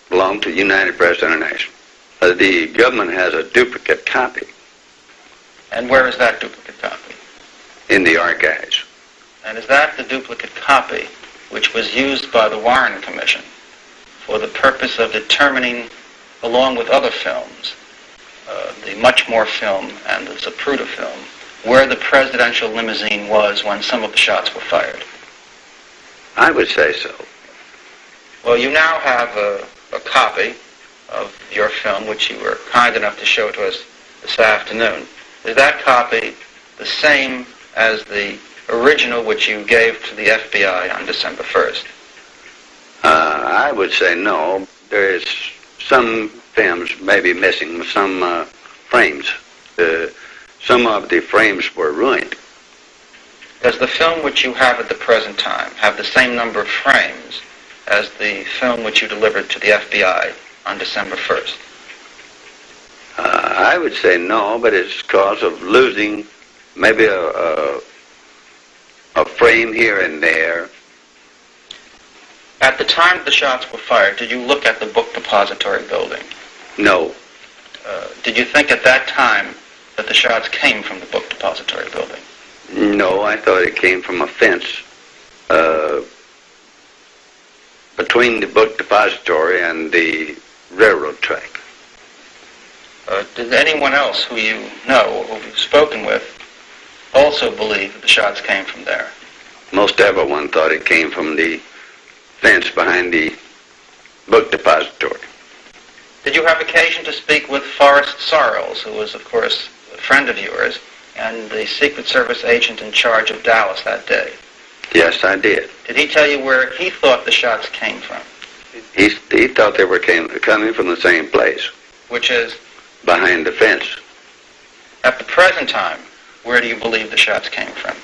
belonged to United Press International. The government has a duplicate copy. And where is that duplicate copy? In the archives. And is that the duplicate copy which was used by the Warren Commission for the purpose of determining, along with other films, the Muchmore film and the Zapruder film, where the presidential limousine was when some of the shots were fired? I would say so. Well, you now have a copy of your film, which you were kind enough to show to us this afternoon. Is that copy the same as the original which you gave to the FBI on December 1st? I would say no. There is some films maybe missing, some frames. Some of the frames were ruined. Does the film which you have at the present time have the same number of frames as the film which you delivered to the FBI on December 1st? I would say no, but it's because of losing maybe a frame here and there. At the time the shots were fired, did you look at the book depository building? No. Did you think at that time that the shots came from the book depository building? No, I thought it came from a fence between the book depository and the railroad track. Did anyone else who you know, who you've spoken with, also believe that the shots came from there? Most everyone thought it came from the fence behind the book depository. Did you have occasion to speak with Forrest Sorrells, who was, of course, a friend of yours, and the Secret Service agent in charge of Dallas that day? Yes, I did. Did he tell you where he thought the shots came from? He thought they were coming from the same place. Which is? Behind the fence. At the present time, where do you believe the shots came from?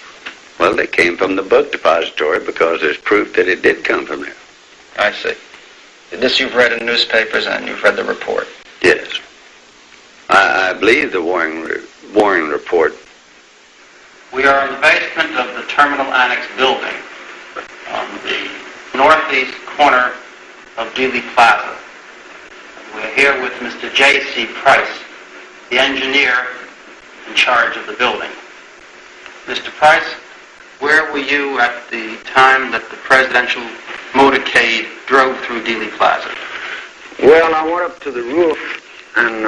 Well, they came from the book depository because there's proof that it did come from there. I see. This you've read in newspapers and you've read the report? Yes. I believe the Warren Report. We are in the basement of the Terminal Annex building on the northeast corner of Dealey Plaza. We're here with Mr. J.C. Price, the engineer in charge of the building. Mr. Price, where were you at the time that the presidential motorcade drove through Dealey Plaza? Well, I went up to the roof and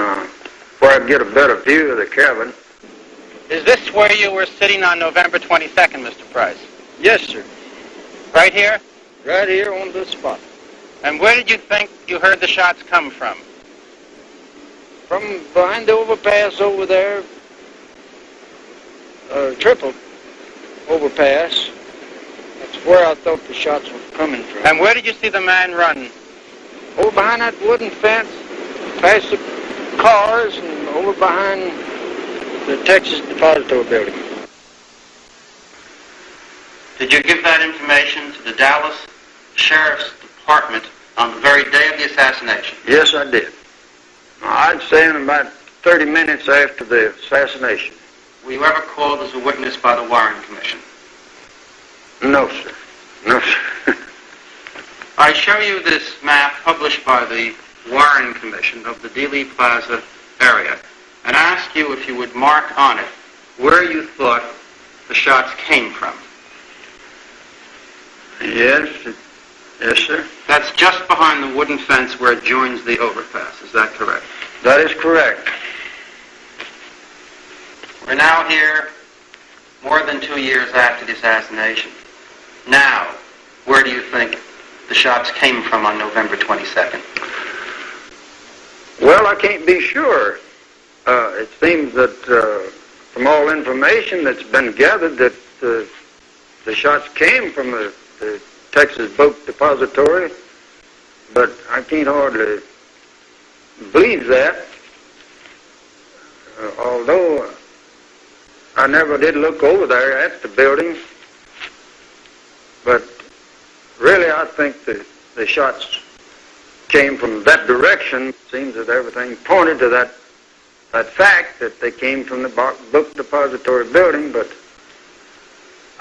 where I could get a better view of the cabin. Is this where you were sitting on November 22nd, Mr. Price? Yes, sir. Right here? Right here on this spot. And where did you think you heard the shots come from? From behind the overpass over there, triple overpass. That's where I thought the shots were coming from. And where did you see the man run? Over behind that wooden fence, past the cars, and over behind the Texas Depository building. Did you give that information to the Dallas Sheriff's Department on the very day of the assassination? Yes, I did. I'd say in about 30 minutes after the assassination. Were you ever called as a witness by the Warren Commission? No, sir. No, sir. I show you this map published by the Warren Commission of the Dealey Plaza area and ask you if you would mark on it where you thought the shots came from. Yes. Yes, sir. That's just behind the wooden fence where it joins the overpass. Is that correct? That is correct. We're now here more than 2 years after the assassination. Now, where do you think the shots came from on November 22nd? Well, I can't be sure. It seems that from all information that's been gathered that the shots came from the Texas Boat Depository, but I can't hardly believe that. Although I never did look over there at the building, but really I think the shots came from that direction. It seems that everything pointed to that fact that they came from the book depository building, but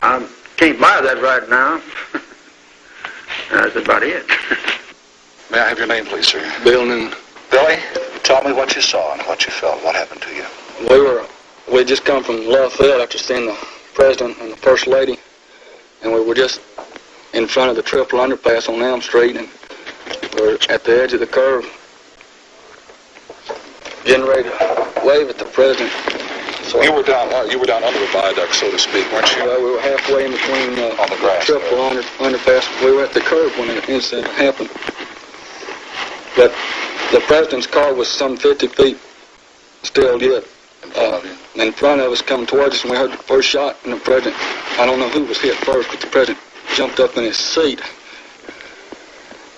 I can't buy that right now. That's about it. May I have your name, please, sir? Bill. Billy, tell me what you saw and what you felt. What happened to you? We just come from Lafayette after seeing the President and the First Lady, and we were just in front of the triple underpass on Elm Street, and we were at the edge of the curve, getting ready to wave at the President. So you were down under the viaduct, so to speak, weren't you? We were halfway in between on the grass, triple underpass. We were at the curve when the incident happened. But the President's car was some 50 feet still yet. In front of us, coming towards us, and we heard the first shot, and the President, I don't know who was hit first, but the President jumped up in his seat.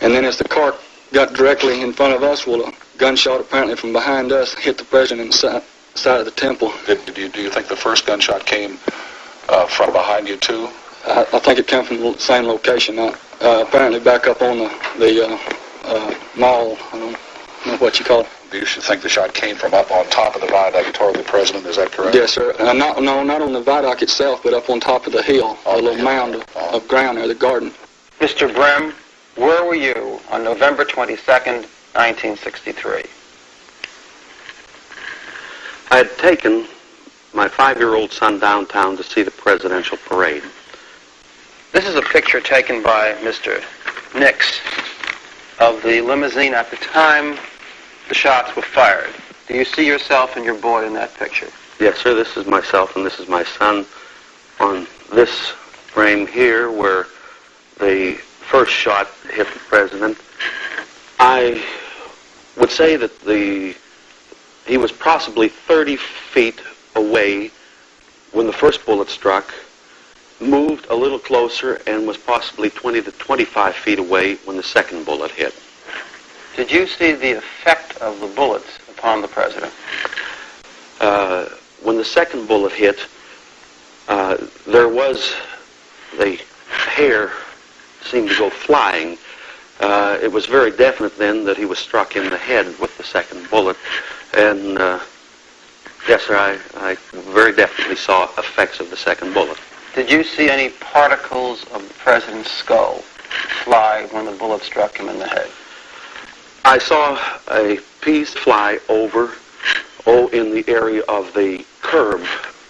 And then as the car got directly in front of us, well, a gunshot apparently from behind us hit the President in the side of the temple. Do you think the first gunshot came from behind you, too? I think it came from the same location. Apparently back up on the mall. I don't know what you call it. You should think the shot came from up on top of the viaduct toward the President. Is that correct? Yes, sir. Not on the viaduct itself, but up on top of the hill, a little mound of ground there, the garden. Mr. Brehm, where were you on November 22nd, 1963? I had taken my 5-year-old son downtown to see the presidential parade. This is a picture taken by Mr. Nix of the limousine at the time the shots were fired. Do you see yourself and your boy in that picture? Yes, sir. This is myself and this is my son on this frame here where the first shot hit the President. I would say that he was possibly 30 feet away when the first bullet struck, moved a little closer, and was possibly 20 to 25 feet away when the second bullet hit. Did you see the effect of the bullets upon the President? When the second bullet hit, there was the hair seemed to go flying. It was very definite then that he was struck in the head with the second bullet. And yes, sir, I very definitely saw effects of the second bullet. Did you see any particles of the President's skull fly when the bullet struck him in the head? I saw a piece fly over, in the area of the curb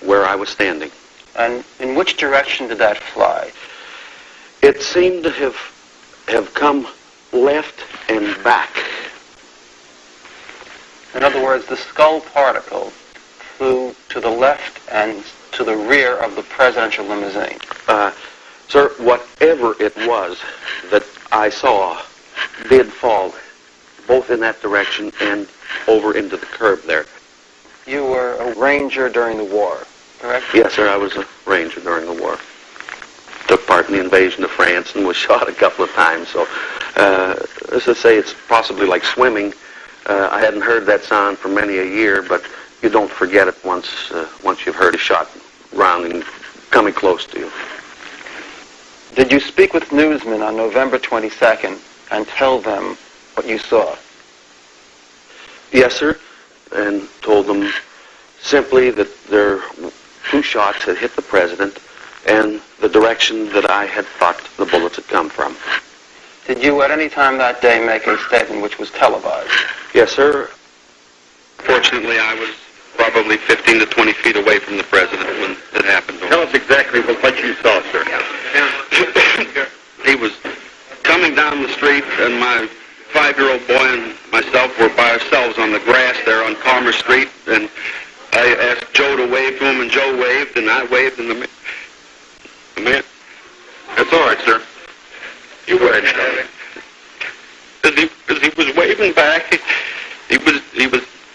where I was standing. And in which direction did that fly? It seemed to have come left and back. In other words, the skull particle flew to the left and to the rear of the presidential limousine. Sir, whatever it was that I saw did fall both in that direction and over into the curb there. You were a ranger during the war, correct? Yes, sir, I was a ranger during the war. Took part in the invasion of France and was shot a couple of times. So, let's just say it's possibly like swimming. I hadn't heard that sound for many a year, but you don't forget it once you've heard a shot rounding, coming close to you. Did you speak with newsmen on November 22nd and tell them what you saw? Yes, sir, and told them simply that their 2 shots had hit the president and the direction that I had thought the bullets had come from. Did you at any time that day make a statement which was televised? Yes, sir. Fortunately, I was probably 15 to 20 feet away from the president when it happened. Tell us exactly what you saw, sir. He was coming down the street, and my 5-year-old boy and myself were by ourselves on the grass there on Commerce Street, and I asked Joe to wave to him, and Joe waved, and I waved, and the man... That's all right, sir. You go ahead, Charlie. As he was waving back, he was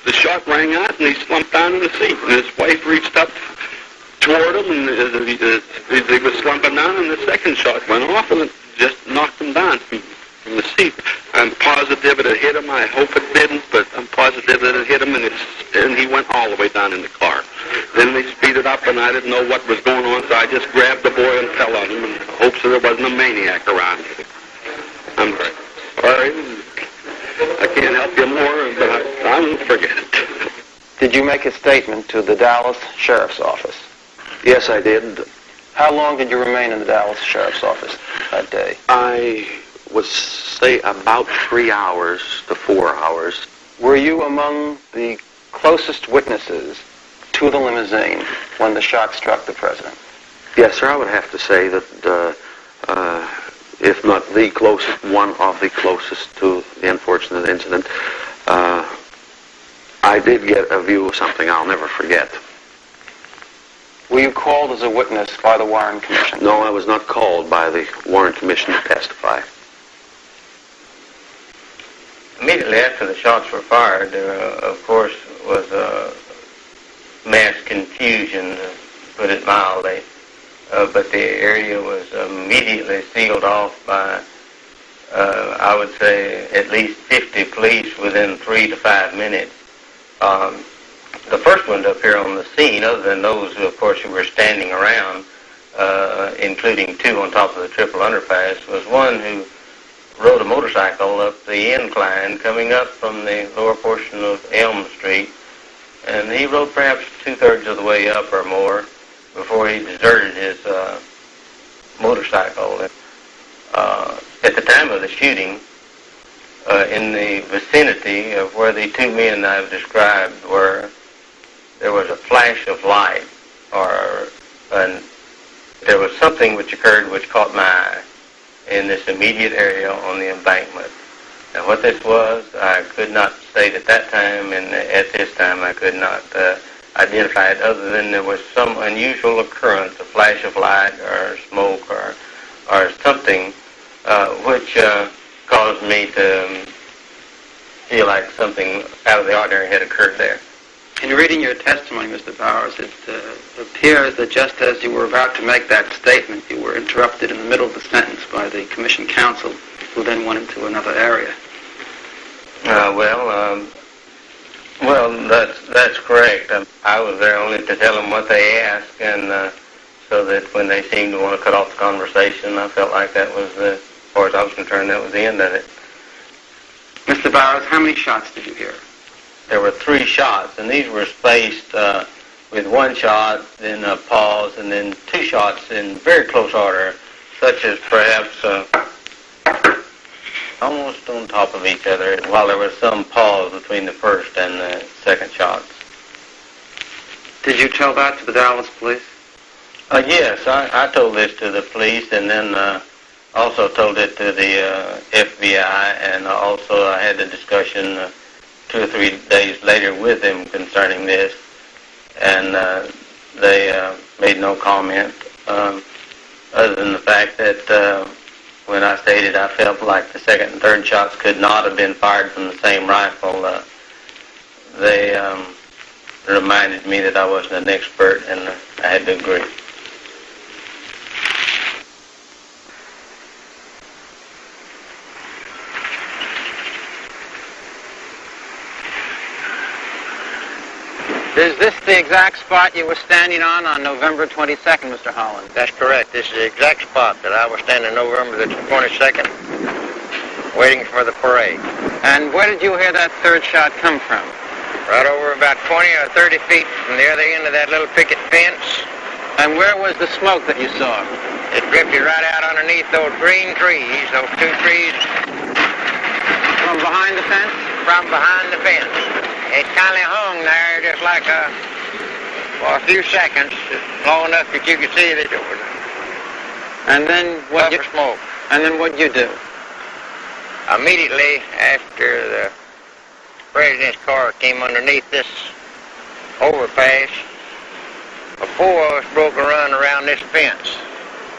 the shot rang out, and he slumped down in the seat, and his wife reached up toward him, and as he was slumping down, and the second shot went off, and it just knocked him down from the seat. I'm positive it had hit him. I hope it didn't, but I'm positive that it hit him, and he went all the way down in the car. Then they speeded up, and I didn't know what was going on, so I just grabbed the boy and fell on him in hopes that there wasn't a maniac around. I'm sorry. I can't help you more, but I won't forget it. Did you make a statement to the Dallas Sheriff's Office? Yes, I did. How long did you remain in the Dallas Sheriff's Office that day? I would say about 3 hours to 4 hours. Were you among the closest witnesses to the limousine when the shot struck the president? Yes, sir, I would have to say that, if not the closest, one of the closest to the unfortunate incident. I did get a view of something I'll never forget. Were you called as a witness by the Warren Commission? No, I was not called by the Warren Commission to testify. Immediately after the shots were fired, there, of course, was mass confusion, to put it mildly. But the area was immediately sealed off by, I would say, at least 50 police within 3 to 5 minutes. The first one to appear on the scene, other than those who, of course, who were standing around, including 2 on top of the triple underpass, was one who rode a motorcycle up the incline coming up from the lower portion of Elm Street, and he rode perhaps 2/3 of the way up or more before he deserted his motorcycle. At the time of the shooting, in the vicinity of where the 2 men I've described were, there was a flash of light, there was something which occurred which caught my eye in this immediate area on the embankment. Now, what this was, I could not state at that time, and at this time I could not identify it, other than there was some unusual occurrence, a flash of light or smoke or something which caused me to feel like something out of the ordinary had occurred there. In reading your testimony, Mr. Bowers, it appears that just as you were about to make that statement, you were interrupted in the middle of the sentence by the commission counsel, who then went into another area. Well, that's correct. I was there only to tell them what they asked, and so that when they seemed to want to cut off the conversation, I felt like that was, as far as I was concerned, that was the end of it. Mr. Bowers, how many shots did you hear? There were 3 shots, and these were spaced with 1 shot, then a pause, and then 2 shots in very close order, such as perhaps almost on top of each other, while there was some pause between the first and the second shots. Did you tell that to the Dallas police? Yes, I told this to the police, and then also told it to the FBI, and also I had a discussion 2 or 3 days later with them concerning this, and they made no comment, other than the fact that when I stated I felt like the second and third shots could not have been fired from the same rifle, they reminded me that I wasn't an expert, and I had to agree. Is this the exact spot you were standing on November 22nd, Mr. Holland? That's correct. This is the exact spot that I was standing November the 22nd, waiting for the parade. And where did you hear that third shot come from? Right over about 20 or 30 feet from the other end of that little picket fence. And where was the smoke that you saw? It drifted right out underneath those green trees, those two trees. From behind the fence? From behind the fence. It kind of hung there just like for a few seconds, just long enough that you could see that it was and then what you smoke. And then what'd you do? Immediately after the president's car came underneath this overpass, the four of us broke a run around this fence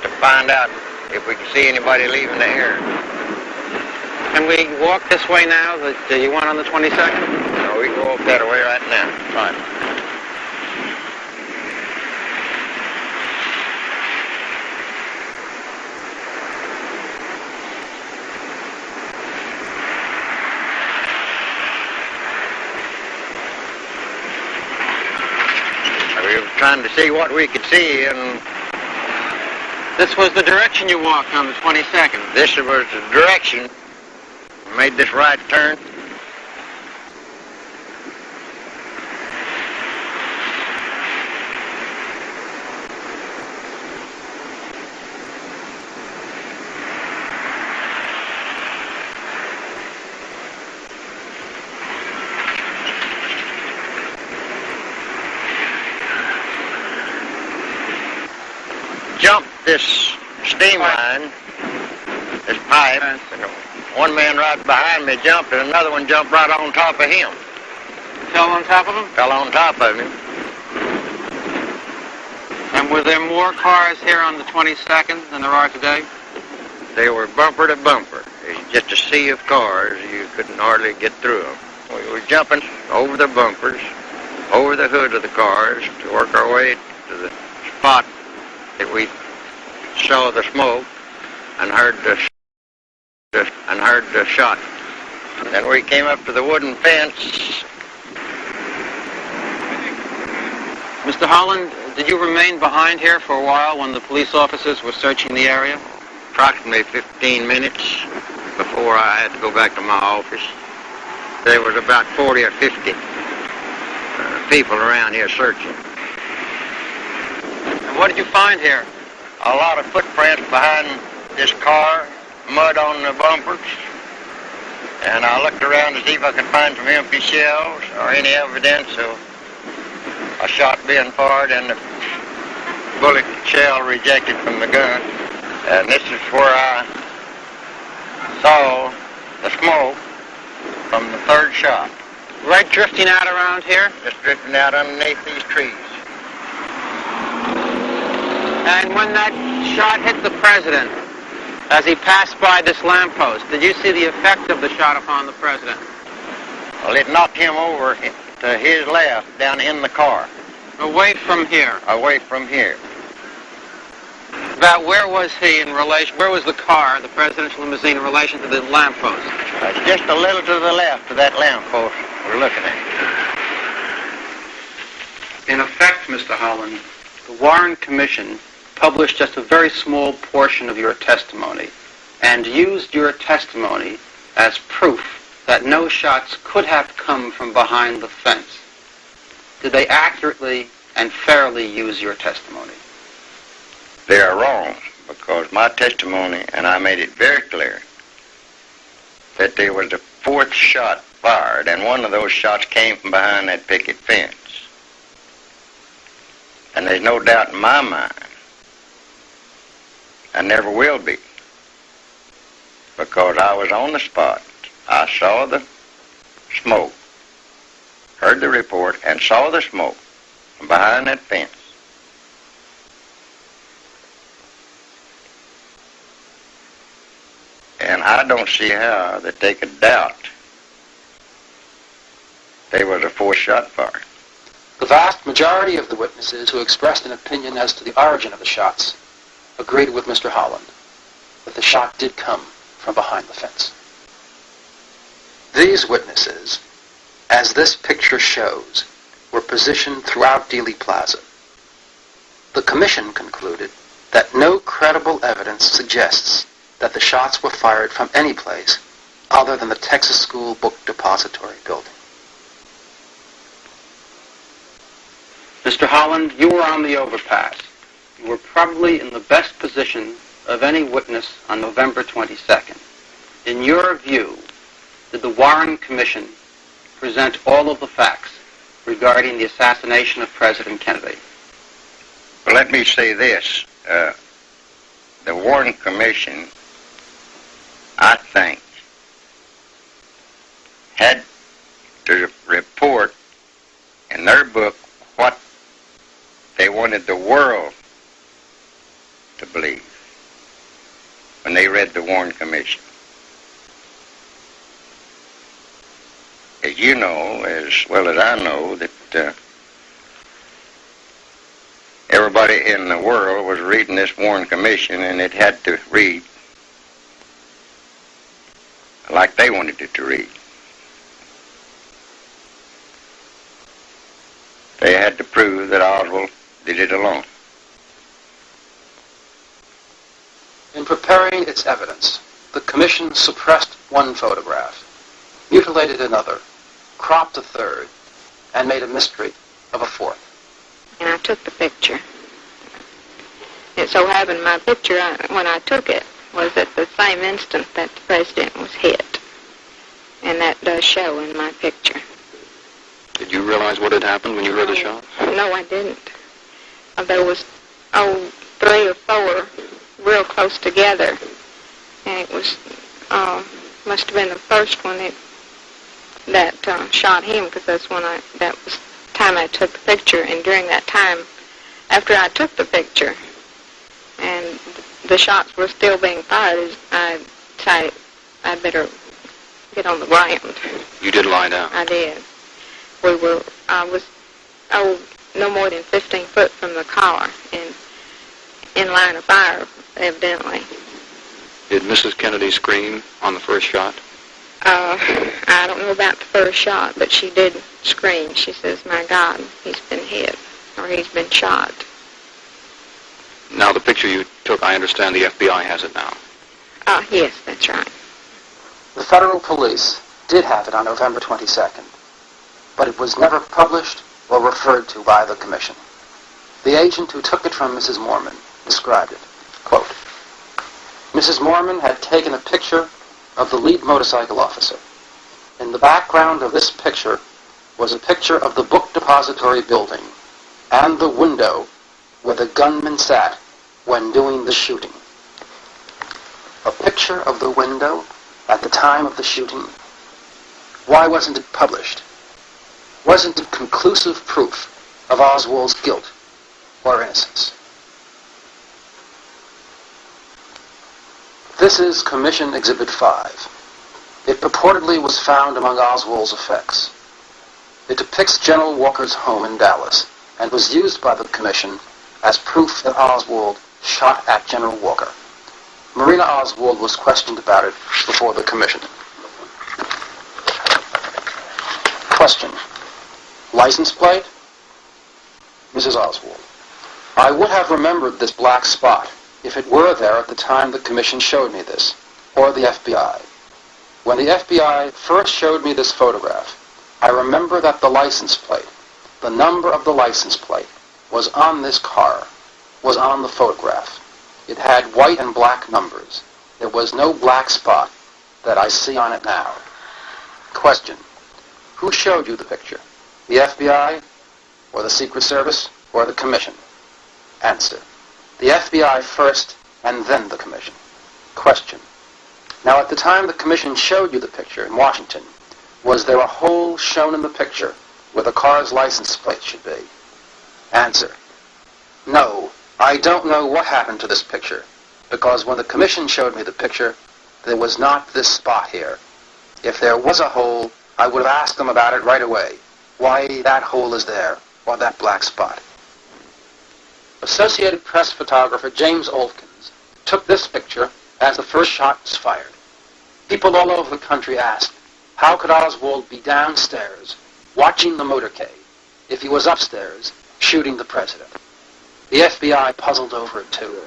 to find out if we could see anybody leaving the area. Can we walk this way now that you went on the 22nd? No, we can walk that way right now. Fine. We were trying to see what we could see, and this was the direction you walked on the 22nd. This was the direction. Made this right turn. Jumped this steam line, this pipe, and one man right behind me jumped, and another one jumped right on top of him. Fell on top of him? Fell on top of him. And were there more cars here on the 22nd than there are today? They were bumper to bumper. It was just a sea of cars. You couldn't hardly get through them. We were jumping over the bumpers, over the hood of the cars to work our way to the spot that we saw the smoke and heard the shot. And then we came up to the wooden fence. Mr. Holland, did you remain behind here for a while when the police officers were searching the area? Approximately 15 minutes before I had to go back to my office. There was about 40 or 50 people around here searching. And what did you find here? A lot of footprints behind this car, mud on the bumpers, and I looked around to see if I could find some empty shells or any evidence of a shot being fired and the bullet shell rejected from the gun. And this is where I saw the smoke from the third shot. Right drifting out around here? Just drifting out underneath these trees. And when that shot hit the president, as he passed by this lamppost, did you see the effect of the shot upon the president? Well, it knocked him over to his left, down in the car. Away from here? Away from here. About where was he in relation, where was the car, the presidential limousine, in relation to the lamppost? Just a little to the left of that lamppost we're looking at. In effect, Mr. Holland, the Warren Commission published just a very small portion of your testimony and used your testimony as proof that no shots could have come from behind the fence. Did they accurately and fairly use your testimony? They are wrong, because my testimony, and I made it very clear, that there was a fourth shot fired, and one of those shots came from behind that picket fence. And there's no doubt in my mind, and never will be, because I was on the spot. I saw the smoke, heard the report, and saw the smoke from behind that fence. And I don't see how that they could doubt there was a fourth shot fired. The vast majority of the witnesses who expressed an opinion as to the origin of the shots agreed with Mr. Holland that the shot did come from behind the fence. These witnesses, as this picture shows, were positioned throughout Dealey Plaza. The commission concluded that no credible evidence suggests that the shots were fired from any place other than the Texas School Book Depository building. Mr. Holland, you were on the overpass. You were probably in the best position of any witness on November 22nd. In your view, did the Warren Commission present all of the facts regarding the assassination of President Kennedy? Well, let me say this. The Warren Commission, I think, had to report in their book what they wanted the world to believe when they read the Warren Commission. As you know, as well as I know, that everybody in the world was reading this Warren Commission, and it had to read like they wanted it to read. They had to prove that Oswald did it alone. In preparing its evidence, the commission suppressed one photograph, mutilated another, cropped a third, and made a mystery of a fourth. And I took the picture. It so happened my picture, when I took it, was at the same instant that the president was hit. And that does show in my picture. Did you realize what had happened when you heard the shot? No, I didn't. There was, 3 or 4 real close together. And it was, must have been the first one that shot him, because that was the time I took the picture. And during that time, after I took the picture, and the shots were still being fired, I decided I better get on the ground. You did lie down? I did. I was, no more than 15 foot from the car, and in line of fire, evidently. Did Mrs. Kennedy scream on the first shot? I don't know about the first shot, but she did scream. She says, "My God, he's been hit, or he's been shot." Now, the picture you took, I understand the FBI has it now. Yes, that's right. The federal police did have it on November 22nd, but it was never published or referred to by the commission. The agent who took it from Mrs. Mormon described it, quote, "Mrs. Mormon had taken a picture of the lead motorcycle officer. In the background of this picture was a picture of the book depository building and the window where the gunman sat when doing the shooting." A picture of the window at the time of the shooting? Why wasn't it published? Wasn't it conclusive proof of Oswald's guilt or innocence? This is Commission Exhibit 5. It purportedly was found among Oswald's effects. It depicts General Walker's home in Dallas and was used by the Commission as proof that Oswald shot at General Walker. Marina Oswald was questioned about it before the Commission. Question. License plate? Mrs. Oswald. I would have remembered this black spot if it were there at the time the Commission showed me this, or the FBI. When the FBI first showed me this photograph, I remember that the license plate, the number of the license plate, was on this car, was on the photograph. It had white and black numbers. There was no black spot that I see on it now. Question. Who showed you the picture? The FBI, or the Secret Service, or the Commission? Answer. The FBI first, and then the Commission. Question. Now, at the time the Commission showed you the picture in Washington, was there a hole shown in the picture where the car's license plate should be? Answer. No, I don't know what happened to this picture, because when the Commission showed me the picture, there was not this spot here. If there was a hole, I would have asked them about it right away. Why that hole is there, or that black spot. Associated Press photographer James Olkins took this picture as the first shot was fired. People all over the country asked, how could Oswald be downstairs watching the motorcade if he was upstairs shooting the president. The FBI puzzled over it too.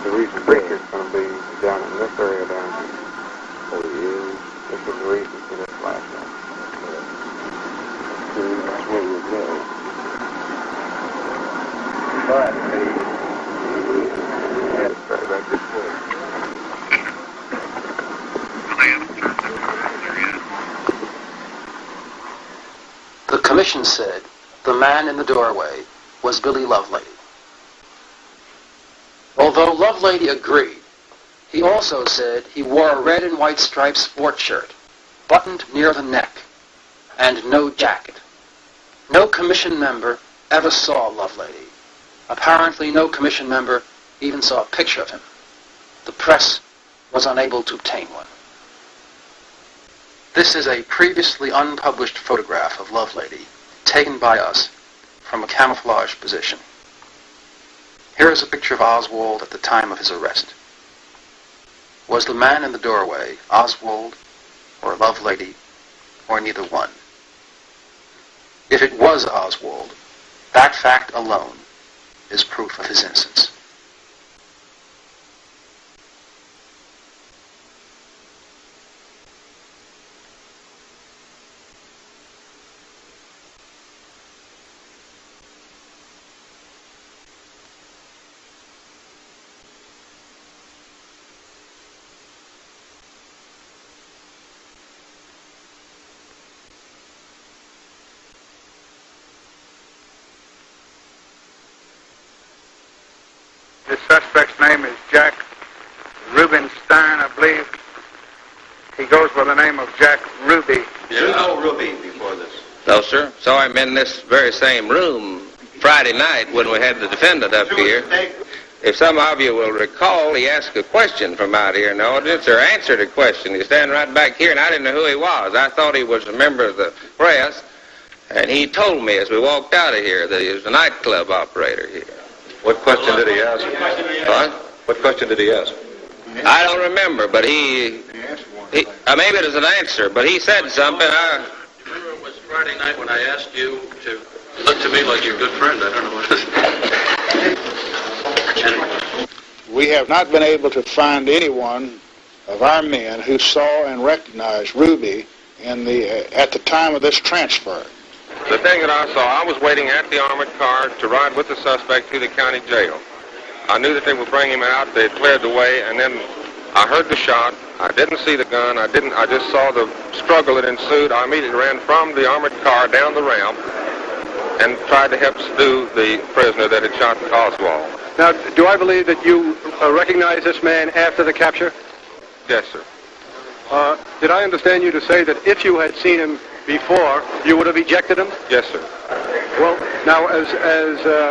The reason Baker's going to be down in this area down here. So this is the reason for this flashlight. So that's where we'll go. But that's just good. The commission said the man in the doorway was Billy Lovelady. Although Lovelady agreed, he also said he wore a red and white striped sport shirt, buttoned near the neck, and no jacket. No commission member ever saw Lovelady. Apparently no commission member even saw a picture of him. The press was unable to obtain one. This is a previously unpublished photograph of Lovelady, taken by us from a camouflage position. Here is a picture of Oswald at the time of his arrest. Was the man in the doorway Oswald or Lovelady, or neither one? If it was Oswald, that fact alone is proof of his innocence. The suspect's name is Jack Rubinstein, I believe. He goes by the name of Jack Ruby. Did you know Ruby before this? No, sir. Saw him in this very same room Friday night when we had the defendant up here. If some of you will recall, he asked a question from out here in the audience, or answered a question. He's standing right back here, and I didn't know who he was. I thought he was a member of the press, and he told me as we walked out of here that he was a nightclub operator here. What question did he ask? What? What question did he ask? I don't remember, but he maybe it was an answer, but he said something. It was Friday night when I asked you to look to me like your good friend. I don't know what it is. We have not been able to find anyone of our men who saw and recognized Ruby at the time of this transfer. The thing that I saw, I was waiting at the armored car to ride with the suspect to the county jail. I knew that they would bring him out. They had cleared the way, and then I heard the shot. I didn't see the gun. I just saw the struggle that ensued. I immediately ran from the armored car down the ramp and tried to help subdue the prisoner that had shot Oswald. Now, do I believe that you recognize this man after the capture? Yes, sir. Did I understand you to say that if you had seen him before, you would have ejected him? Yes, sir. Well, now, as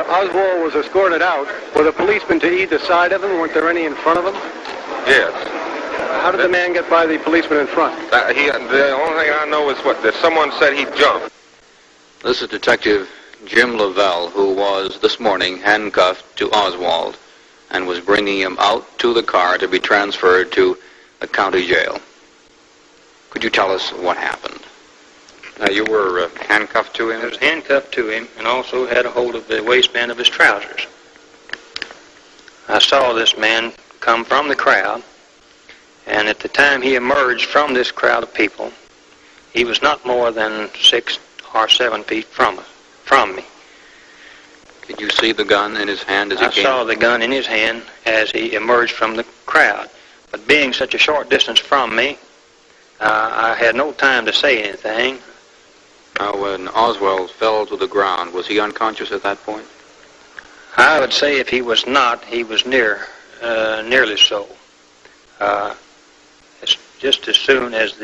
Oswald was escorted out, were the policemen to either side of him? Weren't there any in front of him? Yes. How did the man get by the policeman in front? The only thing I know is that someone said he jumped. This is Detective Jim Lavelle, who was this morning handcuffed to Oswald and was bringing him out to the car to be transferred to the county jail. Could you tell us what happened? Now, you were handcuffed to him? I was handcuffed to him and also had a hold of the waistband of his trousers. I saw this man come from the crowd, and at the time he emerged from this crowd of people, he was not more than 6 or 7 feet from me. Did you see the gun in his hand as he came? I saw the gun in his hand as he emerged from the crowd. But being such a short distance from me, I had no time to say anything. Now, when Oswald fell to the ground, was he unconscious at that point? I would say if he was not, he was nearly so. Just as soon as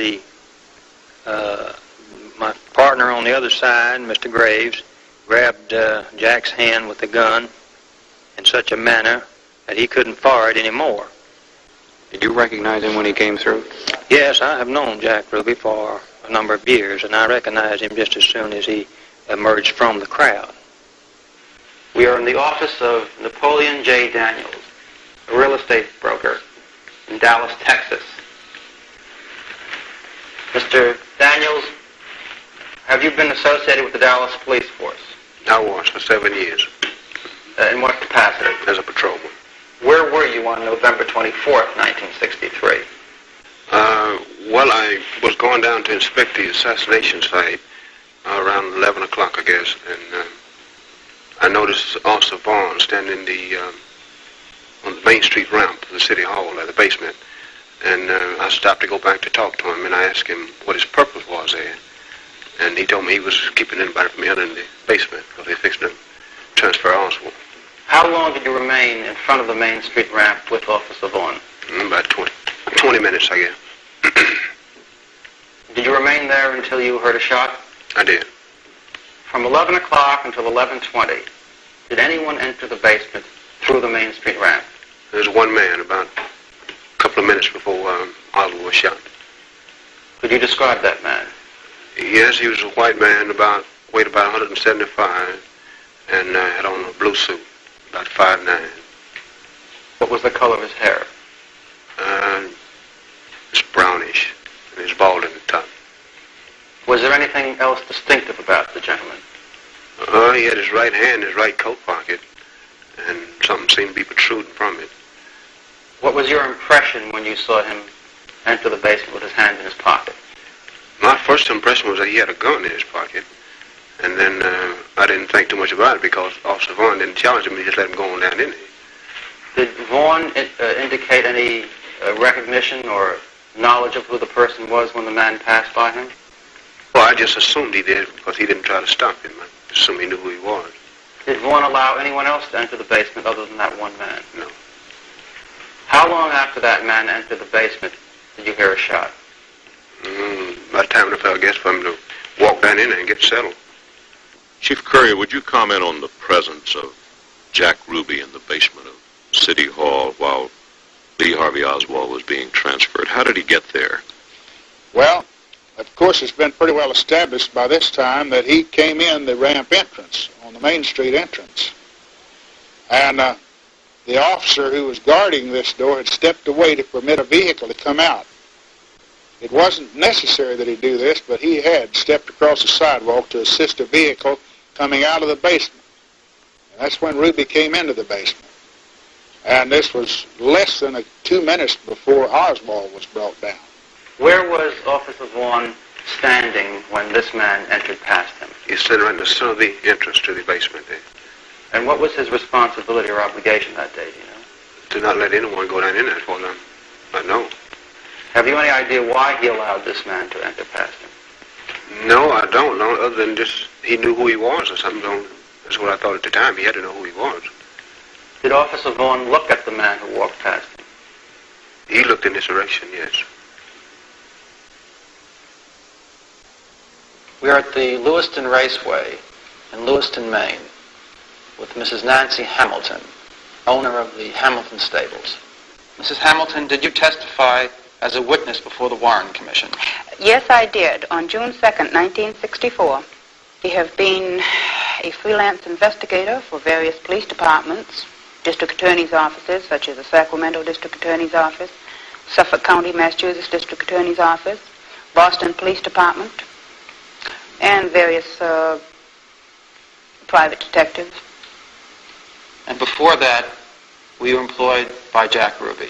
my partner on the other side, Mr. Graves, grabbed Jack's hand with the gun in such a manner that he couldn't fire it anymore. Did you recognize him when he came through? Yes, I have known Jack Ruby for a number of years, and I recognized him just as soon as he emerged from the crowd. We are in the office of Napoleon J. Daniels, a real estate broker in Dallas, Texas. Mr. Daniels, Have you been associated with the Dallas Police Force? I was for 7 years. In what capacity? As a patrolman. Where were you on November 24th, 1963? Well, I was going down to inspect the assassination site around 11 o'clock, I guess, and I noticed Officer Vaughn standing on the Main Street ramp to the City Hall at the basement. And I stopped to go back to talk to him, and I asked him what his purpose was there. And he told me he was keeping anybody from entering the basement because they fixed to transfer Oswald. How long did you remain in front of the Main Street ramp with Officer Vaughn? About 20 minutes, I guess. Did you remain there until you heard a shot? I did. From 11 o'clock until 11:20, did anyone enter the basement through the Main Street ramp? There was one man about a couple of minutes before Oswald was shot. Could you describe that man? Yes, he was a white man, weighed about 175, and had on a blue suit, about 5'9". What was the color of his hair? It's brownish, and he's bald in the top. Was there anything else distinctive about the gentleman? He had his right hand in his right coat pocket, and something seemed to be protruding from it. What was your impression when you saw him enter the basement with his hand in his pocket? My first impression was that he had a gun in his pocket, and then I didn't think too much about it because Officer Vaughn didn't challenge him. He just let him go on down in there. Did Vaughn indicate any recognition or knowledge of who the person was when the man passed by him? Well, I just assumed he did because he didn't try to stop him. I assumed he knew who he was. Did Vaughn allow anyone else to enter the basement other than that one man? No. How long after that man entered the basement did you hear a shot? About time enough, I guess, for him to walk down in there and get settled. Chief Currier, would you comment on the presence of Jack Ruby in the basement of City Hall while Lee Harvey Oswald was being transferred? How did he get there? Well, of course, it's been pretty well established by this time that he came in the ramp entrance, on the Main Street entrance. And the officer who was guarding this door had stepped away to permit a vehicle to come out. It wasn't necessary that he do this, but he had stepped across the sidewalk to assist a vehicle coming out of the basement. And that's when Ruby came into the basement. And this was less than 2 minutes before Oswald was brought down. Where was Officer Vaughn standing when this man entered past him? He stood right in the center of the entrance to the basement there. And what was his responsibility or obligation that day, do you know? To not let anyone go down in there for them. I know. Have you any idea why he allowed this man to enter past him? No, I don't know, other than just he knew who he was or something. That's what I thought at the time. He had to know who he was. Did Officer Vaughn look at the man who walked past him? He looked in this direction, yes. We are at the Lewiston Raceway in Lewiston, Maine, with Mrs. Nancy Hamilton, owner of the Hamilton Stables. Mrs. Hamilton, did you testify as a witness before the Warren Commission? Yes, I did. On June 2nd, 1964, I have been a freelance investigator for various police departments, district attorney's offices, such as the Sacramento District Attorney's Office, Suffolk County, Massachusetts District Attorney's Office, Boston Police Department, and various private detectives. And before that, were you employed by Jack Ruby?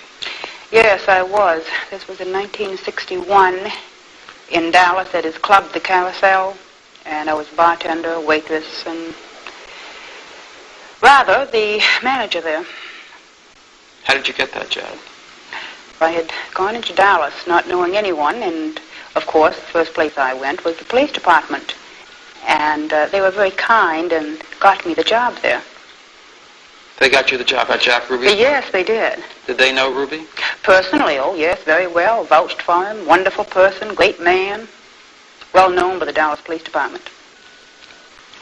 Yes, I was. This was in 1961 in Dallas at his club, the Carousel, and I was bartender, waitress, and rather the manager there. How did you get that job? I had gone into Dallas not knowing anyone, and of course the first place I went was the police department, and they were very kind and got me the job there. They got you the job at Jack Ruby's? Yes, they did. Did they know Ruby? Personally, oh yes, very well. Vouched for him. Wonderful person, great man. Well known by the Dallas Police Department.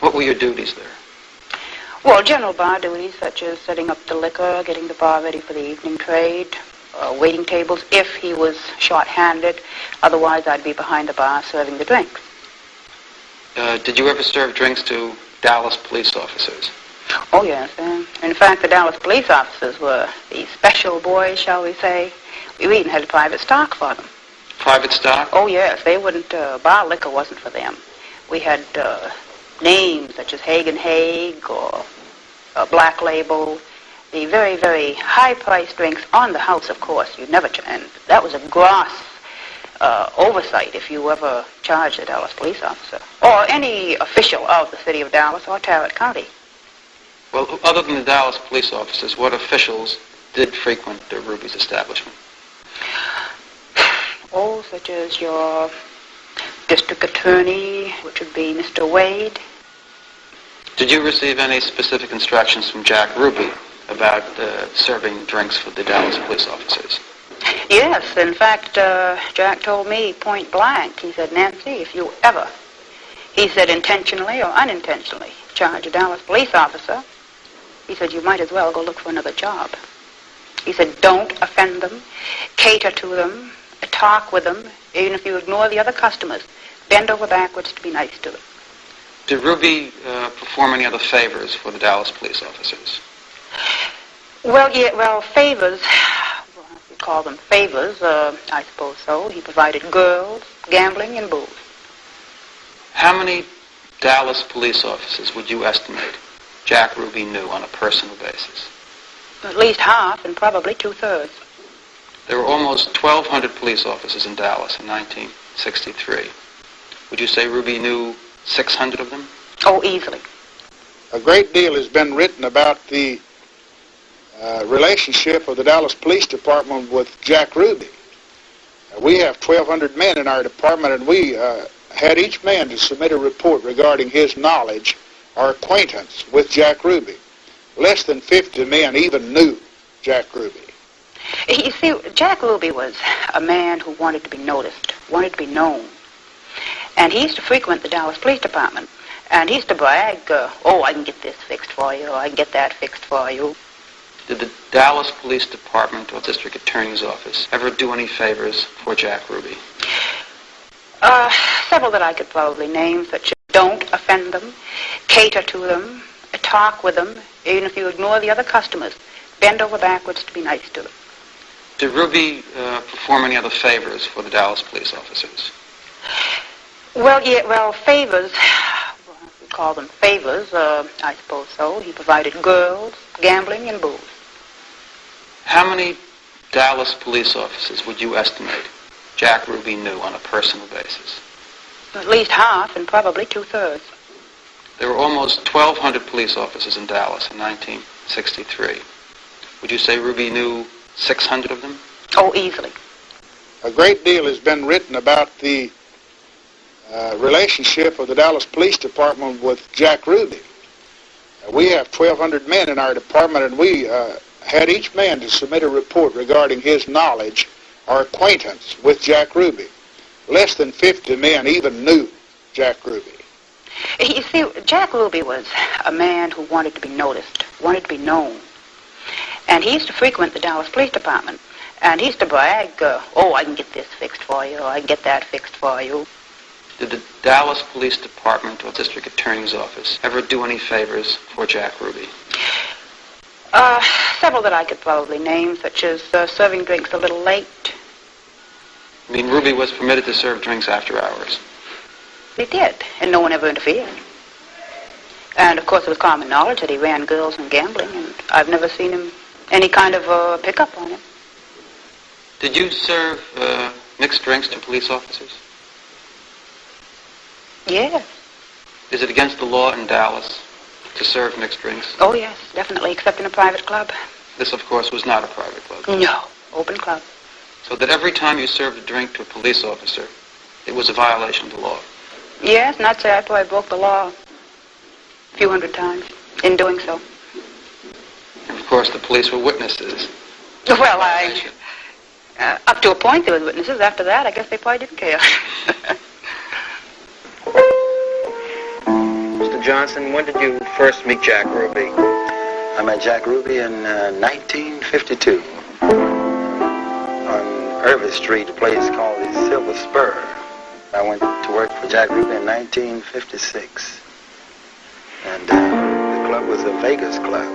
What were your duties there? Well, general bar duties such as setting up the liquor, getting the bar ready for the evening trade, waiting tables if he was short-handed. Otherwise, I'd be behind the bar serving the drinks. Did you ever serve drinks to Dallas police officers? Oh, yes. In fact, the Dallas police officers were the special boys, shall we say. We even had private stock for them. Private stock? Oh, yes. They wouldn't, bar liquor wasn't for them. We had names such as Hagen Haig or Black Label, the very, very high-priced drinks on the house, of course. You never, and that was a gross oversight if you ever charged a Dallas police officer or any official of the city of Dallas or Tarrant County. Well, other than the Dallas police officers, what officials did frequent Ruby's establishment? Oh, such as your district attorney, which would be Mr. Wade. Did you receive any specific instructions from Jack Ruby about serving drinks for the Dallas police officers? Yes, in fact, Jack told me point blank, he said, Nancy, if you ever, he said intentionally or unintentionally, charge a Dallas police officer, he said, you might as well go look for another job. He said, don't offend them, cater to them, talk with them, even if you ignore the other customers. Bend over backwards to be nice to them. Did Ruby perform any other favors for the Dallas police officers? Well, yeah, well, favors, well, we call them favors, I suppose so. He provided girls, gambling, and booze. How many Dallas police officers would you estimate Jack Ruby knew on a personal basis? At least half and probably two-thirds. There were almost 1,200 police officers in Dallas in 1963. Would you say Ruby knew 600 of them? Oh, easily. A great deal has been written about the relationship of the Dallas Police Department with Jack Ruby. We have 1,200 men in our department, and we had each man to submit a report regarding his knowledge or acquaintance with Jack Ruby. Less than 50 men even knew Jack Ruby. You see, Jack Ruby was a man who wanted to be noticed, wanted to be known. And he used to frequent the Dallas Police Department. And he used to brag, oh, I can get this fixed for you, or I can get that fixed for you. Did the Dallas Police Department or District Attorney's Office ever do any favors for Jack Ruby? Several that I could probably name, such as don't offend them, cater to them, talk with them, even if you ignore the other customers. Bend over backwards to be nice to them. Did Ruby perform any other favors for the Dallas police officers? Well, yeah, well, favors, well, we call them favors, I suppose so. He provided girls, gambling, and booze. How many Dallas police officers would you estimate Jack Ruby knew on a personal basis? At least half and probably two-thirds. There were almost 1,200 police officers in Dallas in 1963. Would you say Ruby knew 600 of them? Oh, easily. A great deal has been written about the relationship of the Dallas Police Department with Jack Ruby. We have 1,200 men in our department, and we had each man to submit a report regarding his knowledge or acquaintance with Jack Ruby. Less than 50 men even knew Jack Ruby. You see, Jack Ruby was a man who wanted to be noticed, wanted to be known. And he used to frequent the Dallas Police Department. And he used to brag, oh, I can get this fixed for you, or I can get that fixed for you. Did the Dallas Police Department or District Attorney's Office ever do any favors for Jack Ruby? Several that I could probably name, such as serving drinks a little late. I mean, Ruby was permitted to serve drinks after hours. He did, and no one ever interfered. And, of course, it was common knowledge that he ran girls and gambling, and I've never seen him any kind of pickup on him. Did you serve mixed drinks to police officers? Yes. Is it against the law in Dallas to serve mixed drinks? Oh, yes, definitely, except in a private club. This, of course, was not a private club. No, open club. So that every time you served a drink to a police officer, it was a violation of the law? Yes, and I'd say I probably broke the law a few hundred times in doing so. And, of course, the police were witnesses. Well, up to a point they were witnesses. After that, I guess they probably didn't care. Mr. Johnson, when did you first meet Jack Ruby? I met Jack Ruby in 1952 on Irving Street, a place called the Silver Spur. I went to work for Jack Ruby in 1956. And the club was a Vegas club.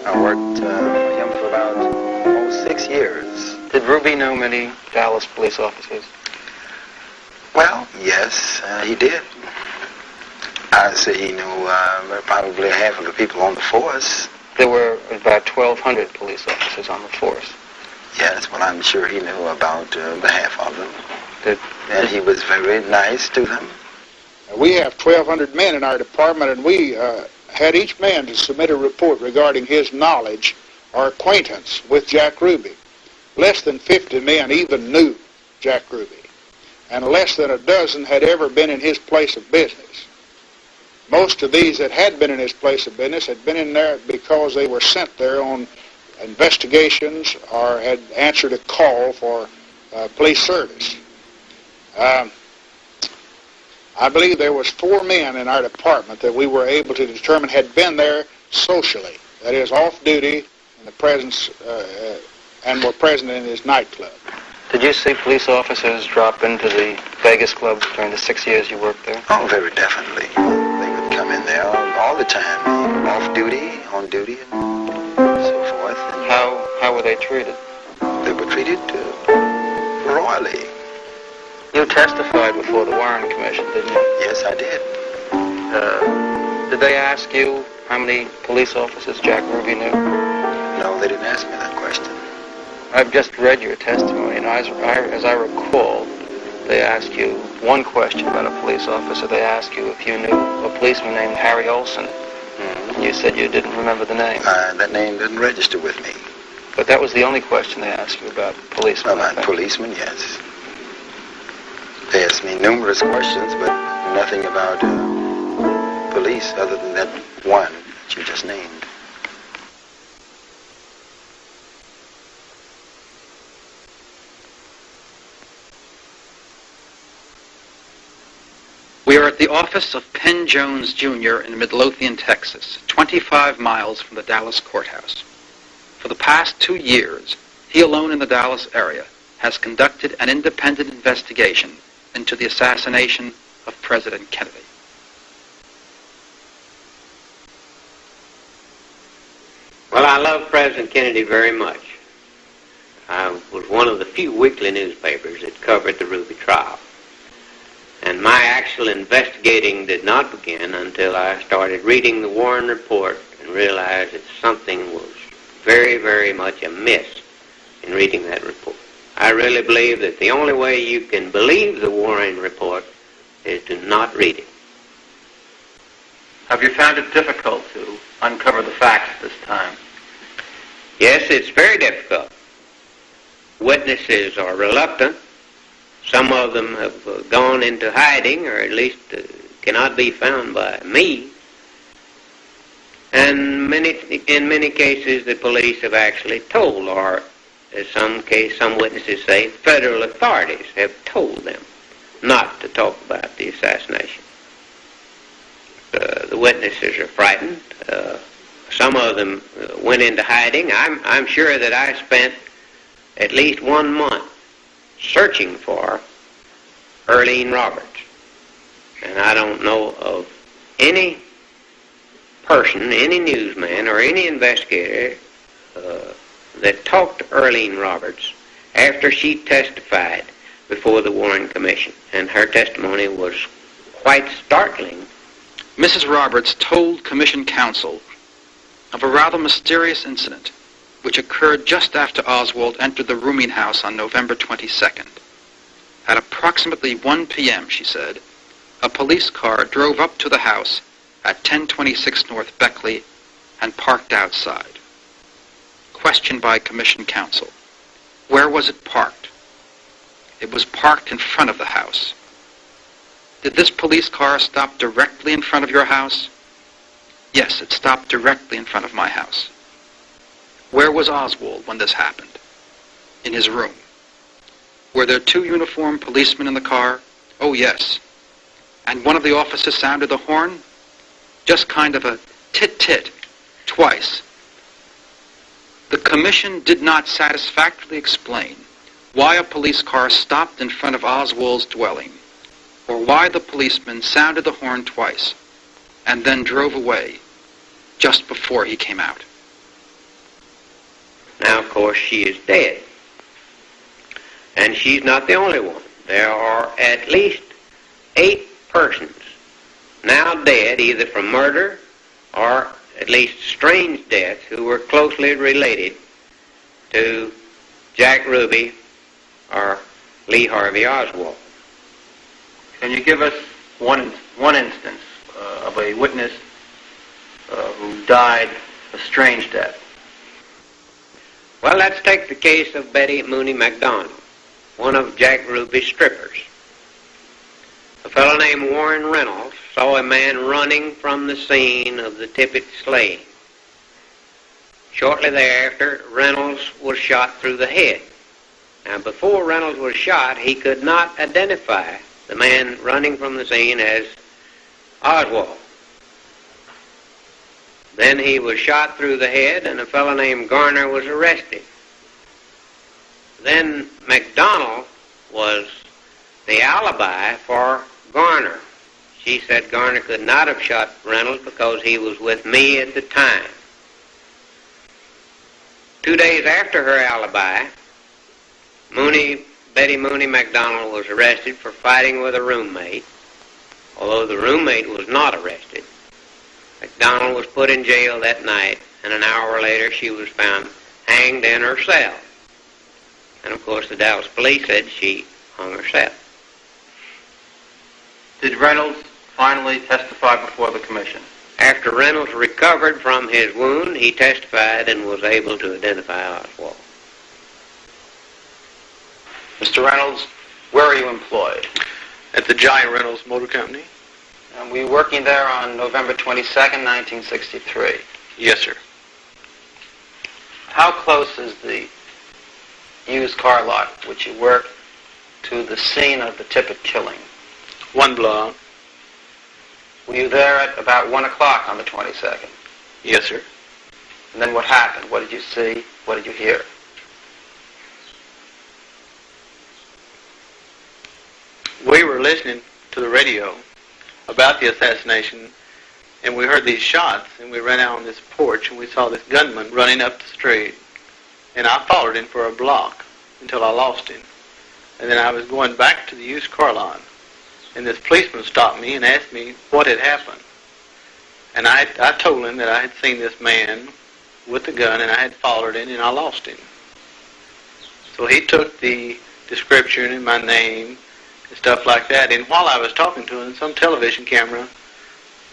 I worked for him for about 6 years. Did Ruby know many Dallas police officers? Well, yes, he did. I'd say he knew probably half of the people on the force. There were about 1,200 police officers on the force. Yes, well, I'm sure he knew about the half of them. And he was very nice to them. We have 1,200 men in our department, and we had each man to submit a report regarding his knowledge or acquaintance with Jack Ruby. Less than 50 men even knew Jack Ruby, and less than a dozen had ever been in his place of business. Most of these that had been in his place of business had been in there because they were sent there on investigations or had answered a call for police service. I believe there was 4 men in our department that we were able to determine had been there socially, that is, off duty in the presence and were present in his nightclub. Did you see police officers drop into the Vegas club during the 6 years you worked there? Oh, very definitely. They would come in there all the time, off duty, on duty, and so forth. And how were they treated? They were treated royally. You testified before the Warren Commission, didn't you? Yes, I did. Did they ask you how many police officers Jack Ruby knew? No, they didn't ask me that question. I've just read your testimony, and as I recall, they asked you one question about a police officer. They asked you if you knew a policeman named Harry Olson. Mm-hmm. You said you didn't remember the name. That name didn't register with me. But that was the only question they asked you about policemen. About policemen, yes. They asked me numerous questions, but nothing about police other than that one that you just named. We are at the office of Penn Jones, Jr. in Midlothian, Texas, 25 miles from the Dallas courthouse. For the past 2 years, he alone in the Dallas area has conducted an independent investigation into the assassination of President Kennedy. Well, I love President Kennedy very much. I was one of the few weekly newspapers that covered the Ruby trial. And my actual investigating did not begin until I started reading the Warren report and realized that something was very, very much amiss in reading that report. I really believe that the only way you can believe the Warren report is to not read it. Have you found it difficult to uncover the facts this time? Yes, it's very difficult. Witnesses are reluctant. Some of them have gone into hiding, or at least cannot be found by me. And in many cases, the police have actually told, or in some witnesses say, federal authorities have told them not to talk about the assassination. The witnesses are frightened. Some of them went into hiding. I'm sure that I spent at least 1 month searching for Earlene Roberts. And I don't know of any person, any newsman, or any investigator that talked to Earlene Roberts after she testified before the Warren Commission. And her testimony was quite startling. Mrs. Roberts told Commission counsel of a rather mysterious incident which occurred just after Oswald entered the rooming house on November 22nd. At approximately 1 p.m., she said, a police car drove up to the house at 1026 North Beckley and parked outside. Questioned by Commission counsel, where was it parked? It was parked in front of the house. Did this police car stop directly in front of your house? Yes, it stopped directly in front of my house. Where was Oswald when this happened? In his room. Were there 2 uniformed policemen in the car? Oh, yes. And one of the officers sounded the horn? Just kind of a tit-tit, twice. The Commission did not satisfactorily explain why a police car stopped in front of Oswald's dwelling, or why the policeman sounded the horn twice and then drove away just before he came out. Now, of course, she is dead. And she's not the only one. there are at least 8 persons now dead either from murder or at least strange deaths who were closely related to Jack Ruby or Lee Harvey Oswald. Can you give us one instance of a witness who died a strange death? Well, let's take the case of Betty Mooney McDonald, one of Jack Ruby's strippers. A fellow named Warren Reynolds saw a man running from the scene of the Tippit slaying. Shortly thereafter, Reynolds was shot through the head. Now, before Reynolds was shot, he could not identify the man running from the scene as Oswald. Then he was shot through the head, and a fellow named Garner was arrested. Then McDonald was the alibi for Garner. She said Garner could not have shot Reynolds because he was with me at the time. 2 days after her alibi, Betty Mooney McDonald was arrested for fighting with a roommate. Although the roommate was not arrested, McDonald was put in jail that night, and an hour later she was found hanged in her cell. And of course the Dallas police said she hung herself. Did Reynolds finally testify before the commission? After Reynolds recovered from his wound, he testified and was able to identify Oswald. Mr. Reynolds, where are you employed? At the Giant Reynolds Motor Company. And were you working there on November 22nd, 1963? Yes, sir. How close is the used car lot which you worked to the scene of the Tippit killing? 1 block. Were you there at about 1 o'clock on the 22nd? Yes, sir. And then what happened? What did you see? What did you hear? We were listening to the radio about the assassination, and we heard these shots, and we ran out on this porch, and we saw this gunman running up the street, and I followed him for a block until I lost him. And then I was going back to the used car lot, and this policeman stopped me and asked me what had happened. And I told him that I had seen this man with the gun, and I had followed him, and I lost him. So he took the description and my name and stuff like that, and while I was talking to him, some television camera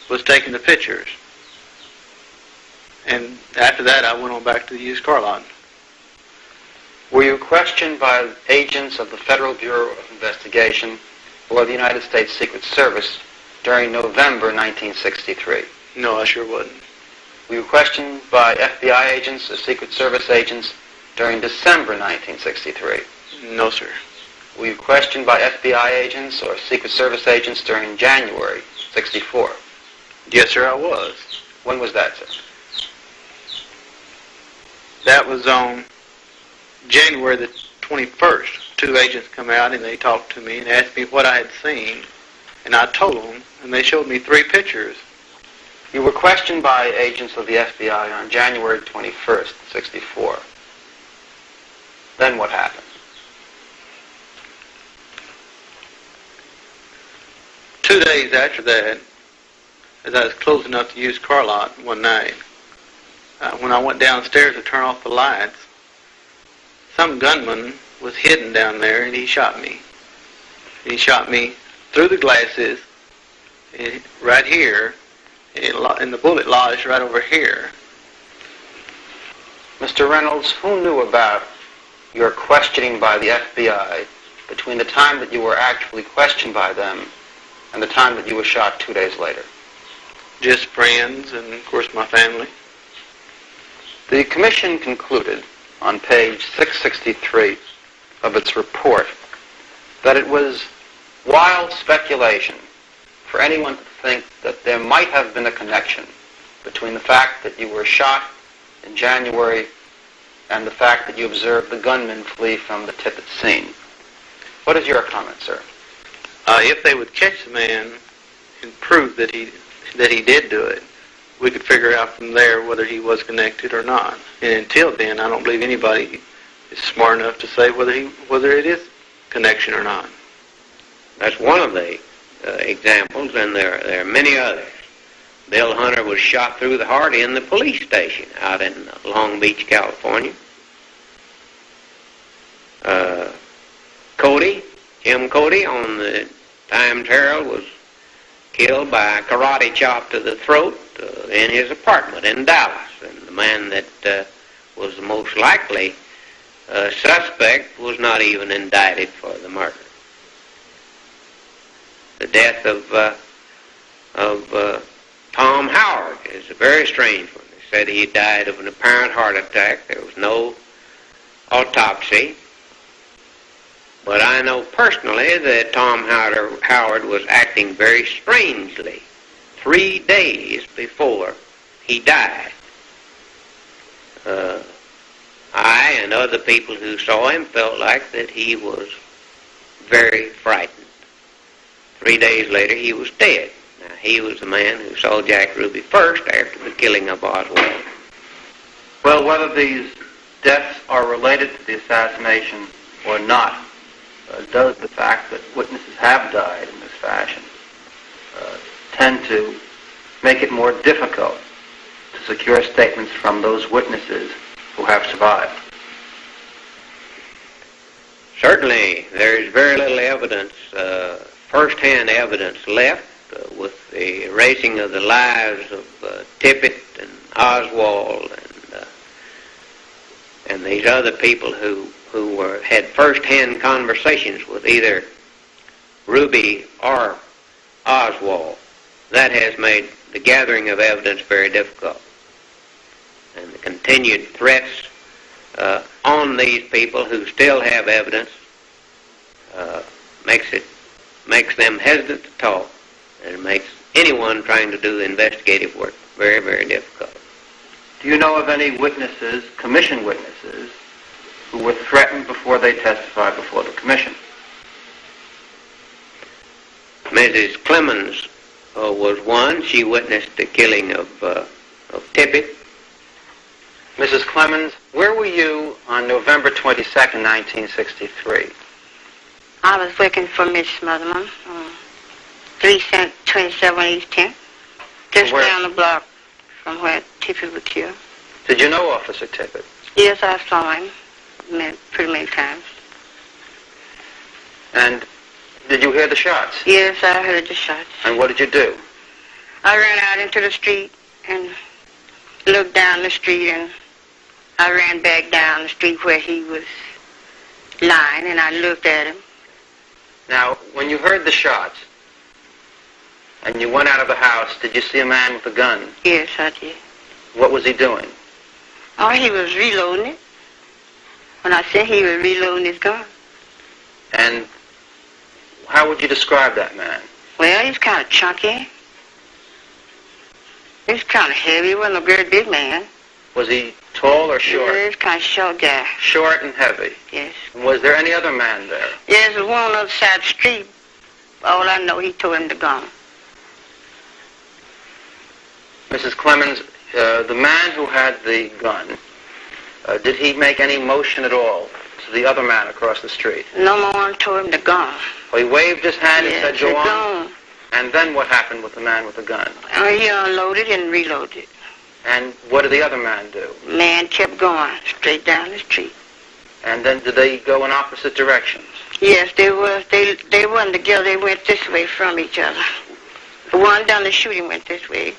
was taking the pictures. And after that, I went on back to the used car lot. Were you questioned by agents of the Federal Bureau of Investigation or the United States Secret Service during November 1963? No, I sure wasn't. Were you questioned by FBI agents or Secret Service agents during December 1963? No, sir. Were you questioned by FBI agents or Secret Service agents during January 64? Yes, sir, I was. When was that, sir? That was on January the 21st. 2 agents come out and they talked to me and asked me what I had seen, and I told them, and they showed me 3 pictures. You were questioned by agents of the FBI on January 21st, 64. Then what happened? 2 days after that, as I was closing up the used car lot one night, when I went downstairs to turn off the lights, some gunman was hidden down there, and he shot me. He shot me through the glasses, right here, and the bullet lodged right over here. Mr. Reynolds, who knew about your questioning by the FBI between the time that you were actually questioned by them and the time that you were shot 2 days later? Just friends and, of course, my family. The commission concluded on page 663 of its report that it was wild speculation for anyone to think that there might have been a connection between the fact that you were shot in January and the fact that you observed the gunman flee from the Tippit scene. What is your comment, sir? If they would catch the man and prove that he did do it, we could figure out from there whether he was connected or not. And until then, I don't believe anybody is smart enough to say whether it is connection or not. That's one of the examples, and there are many others. Bill Hunter was shot through the heart in the police station out in Long Beach, California. Jim Cody on the Times Herald was killed by a karate chop to the throat in his apartment in Dallas. And the man that was the most likely suspect was not even indicted for the murder. The death of Tom Howard is a very strange one. They said he died of an apparent heart attack. There was no autopsy. But I know personally that Tom Howard was acting very strangely 3 days before he died. I and other people who saw him felt like that he was very frightened. 3 days later, he was dead. Now, he was the man who saw Jack Ruby first after the killing of Oswald. Well, whether these deaths are related to the assassination or not, does the fact that witnesses have died in this fashion tend to make it more difficult to secure statements from those witnesses who have survived? Certainly, there is very little evidence, first-hand evidence left with the erasing of the lives of Tippit and Oswald and these other people who had first-hand conversations with either Ruby or Oswald. That has made the gathering of evidence very difficult. And the continued threats on these people who still have evidence makes them hesitant to talk, and it makes anyone trying to do investigative work very, very difficult. Do you know of any witnesses, commission witnesses, who were threatened before they testified before the commission? Mrs. Clemens was one. She witnessed the killing of Tippit. Mrs. Clemens, where were you on November 22nd, 1963? I was working for Miss Smotherman, 327 East 10th, just down the block from where Tippit was killed. Did you know Officer Tippit? Yes, I saw him pretty many times. And did you hear the shots? Yes, I heard the shots. And what did you do? I ran out into the street and looked down the street, and I ran back down the street where he was lying, and I looked at him. Now, when you heard the shots and you went out of the house, did you see a man with a gun? Yes, I did. What was he doing? Oh, he was reloading it. When I said he was reloading his gun. And how would you describe that man? Well, he's kind of chunky. He's kind of heavy. He wasn't a very big man. Was he tall or short? Yeah, he's kind of short guy. Short and heavy? Yes. Was there any other man there? Yes, there was one on the other side of the street. All I know, he told him to go. Mrs. Clemens, the man who had the gun, did he make any motion at all to the other man across the street? No more told him to go. Well, he waved his hand and said, go on. Go. And then what happened with the man with the gun? He unloaded and reloaded. And what did the other man do? Man kept going straight down the street. And then did they go in opposite directions? Yes, they weren't together. They went this way from each other. The one done the shooting went this way.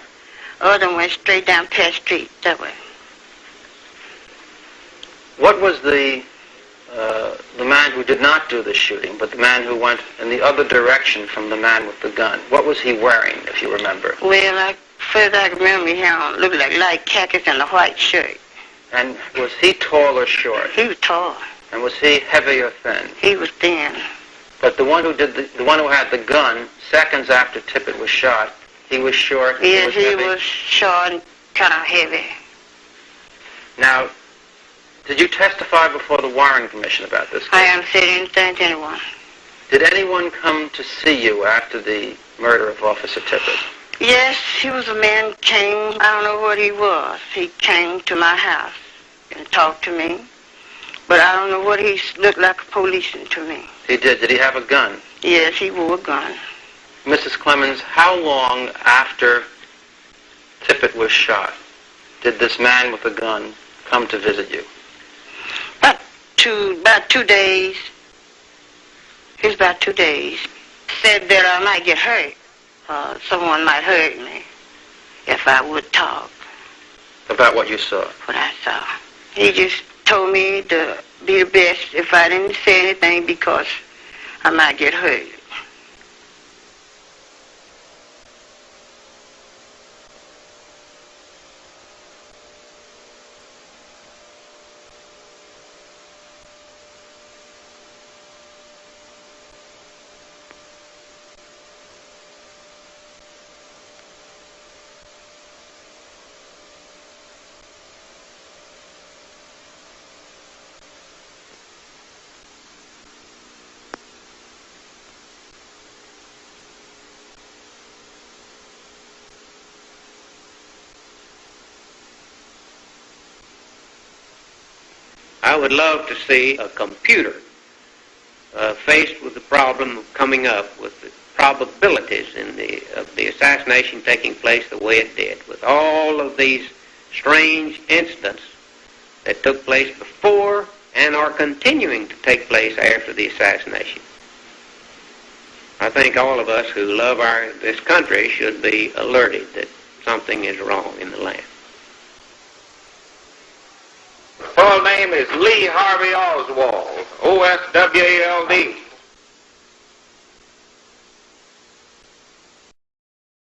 The other went straight down past street that way. What was the man who did not do the shooting, but the man who went in the other direction from the man with the gun? What was he wearing, if you remember? Well, first I can remember him looked like light khakis and a white shirt. And was he tall or short? He was tall. And was he heavy or thin? He was thin. But the one who had the gun, seconds after Tippit was shot, he was short. Yes, he was short and kind of heavy. Now, did you testify before the Warren Commission about this case? I haven't said anything to anyone. Did anyone come to see you after the murder of Officer Tippit? Yes, he was a man came, I don't know what he was. He came to my house and talked to me. But I don't know what he looked like a policeman to me. He did. Did he have a gun? Yes, he wore a gun. Mrs. Clemens, how long after Tippit was shot did this man with the gun come to visit you? About 2 days. It was about 2 days. Said that I might get hurt. Someone might hurt me if I would talk. About what you saw? What I saw. He just told me to be the best if I didn't say anything because I might get hurt. I would love to see a computer faced with the problem of coming up with the probabilities of the assassination taking place the way it did, with all of these strange incidents that took place before and are continuing to take place after the assassination. I think all of us who love this country should be alerted that something is wrong in the land. Full name is Lee Harvey Oswald, O-S-W-A-L-D.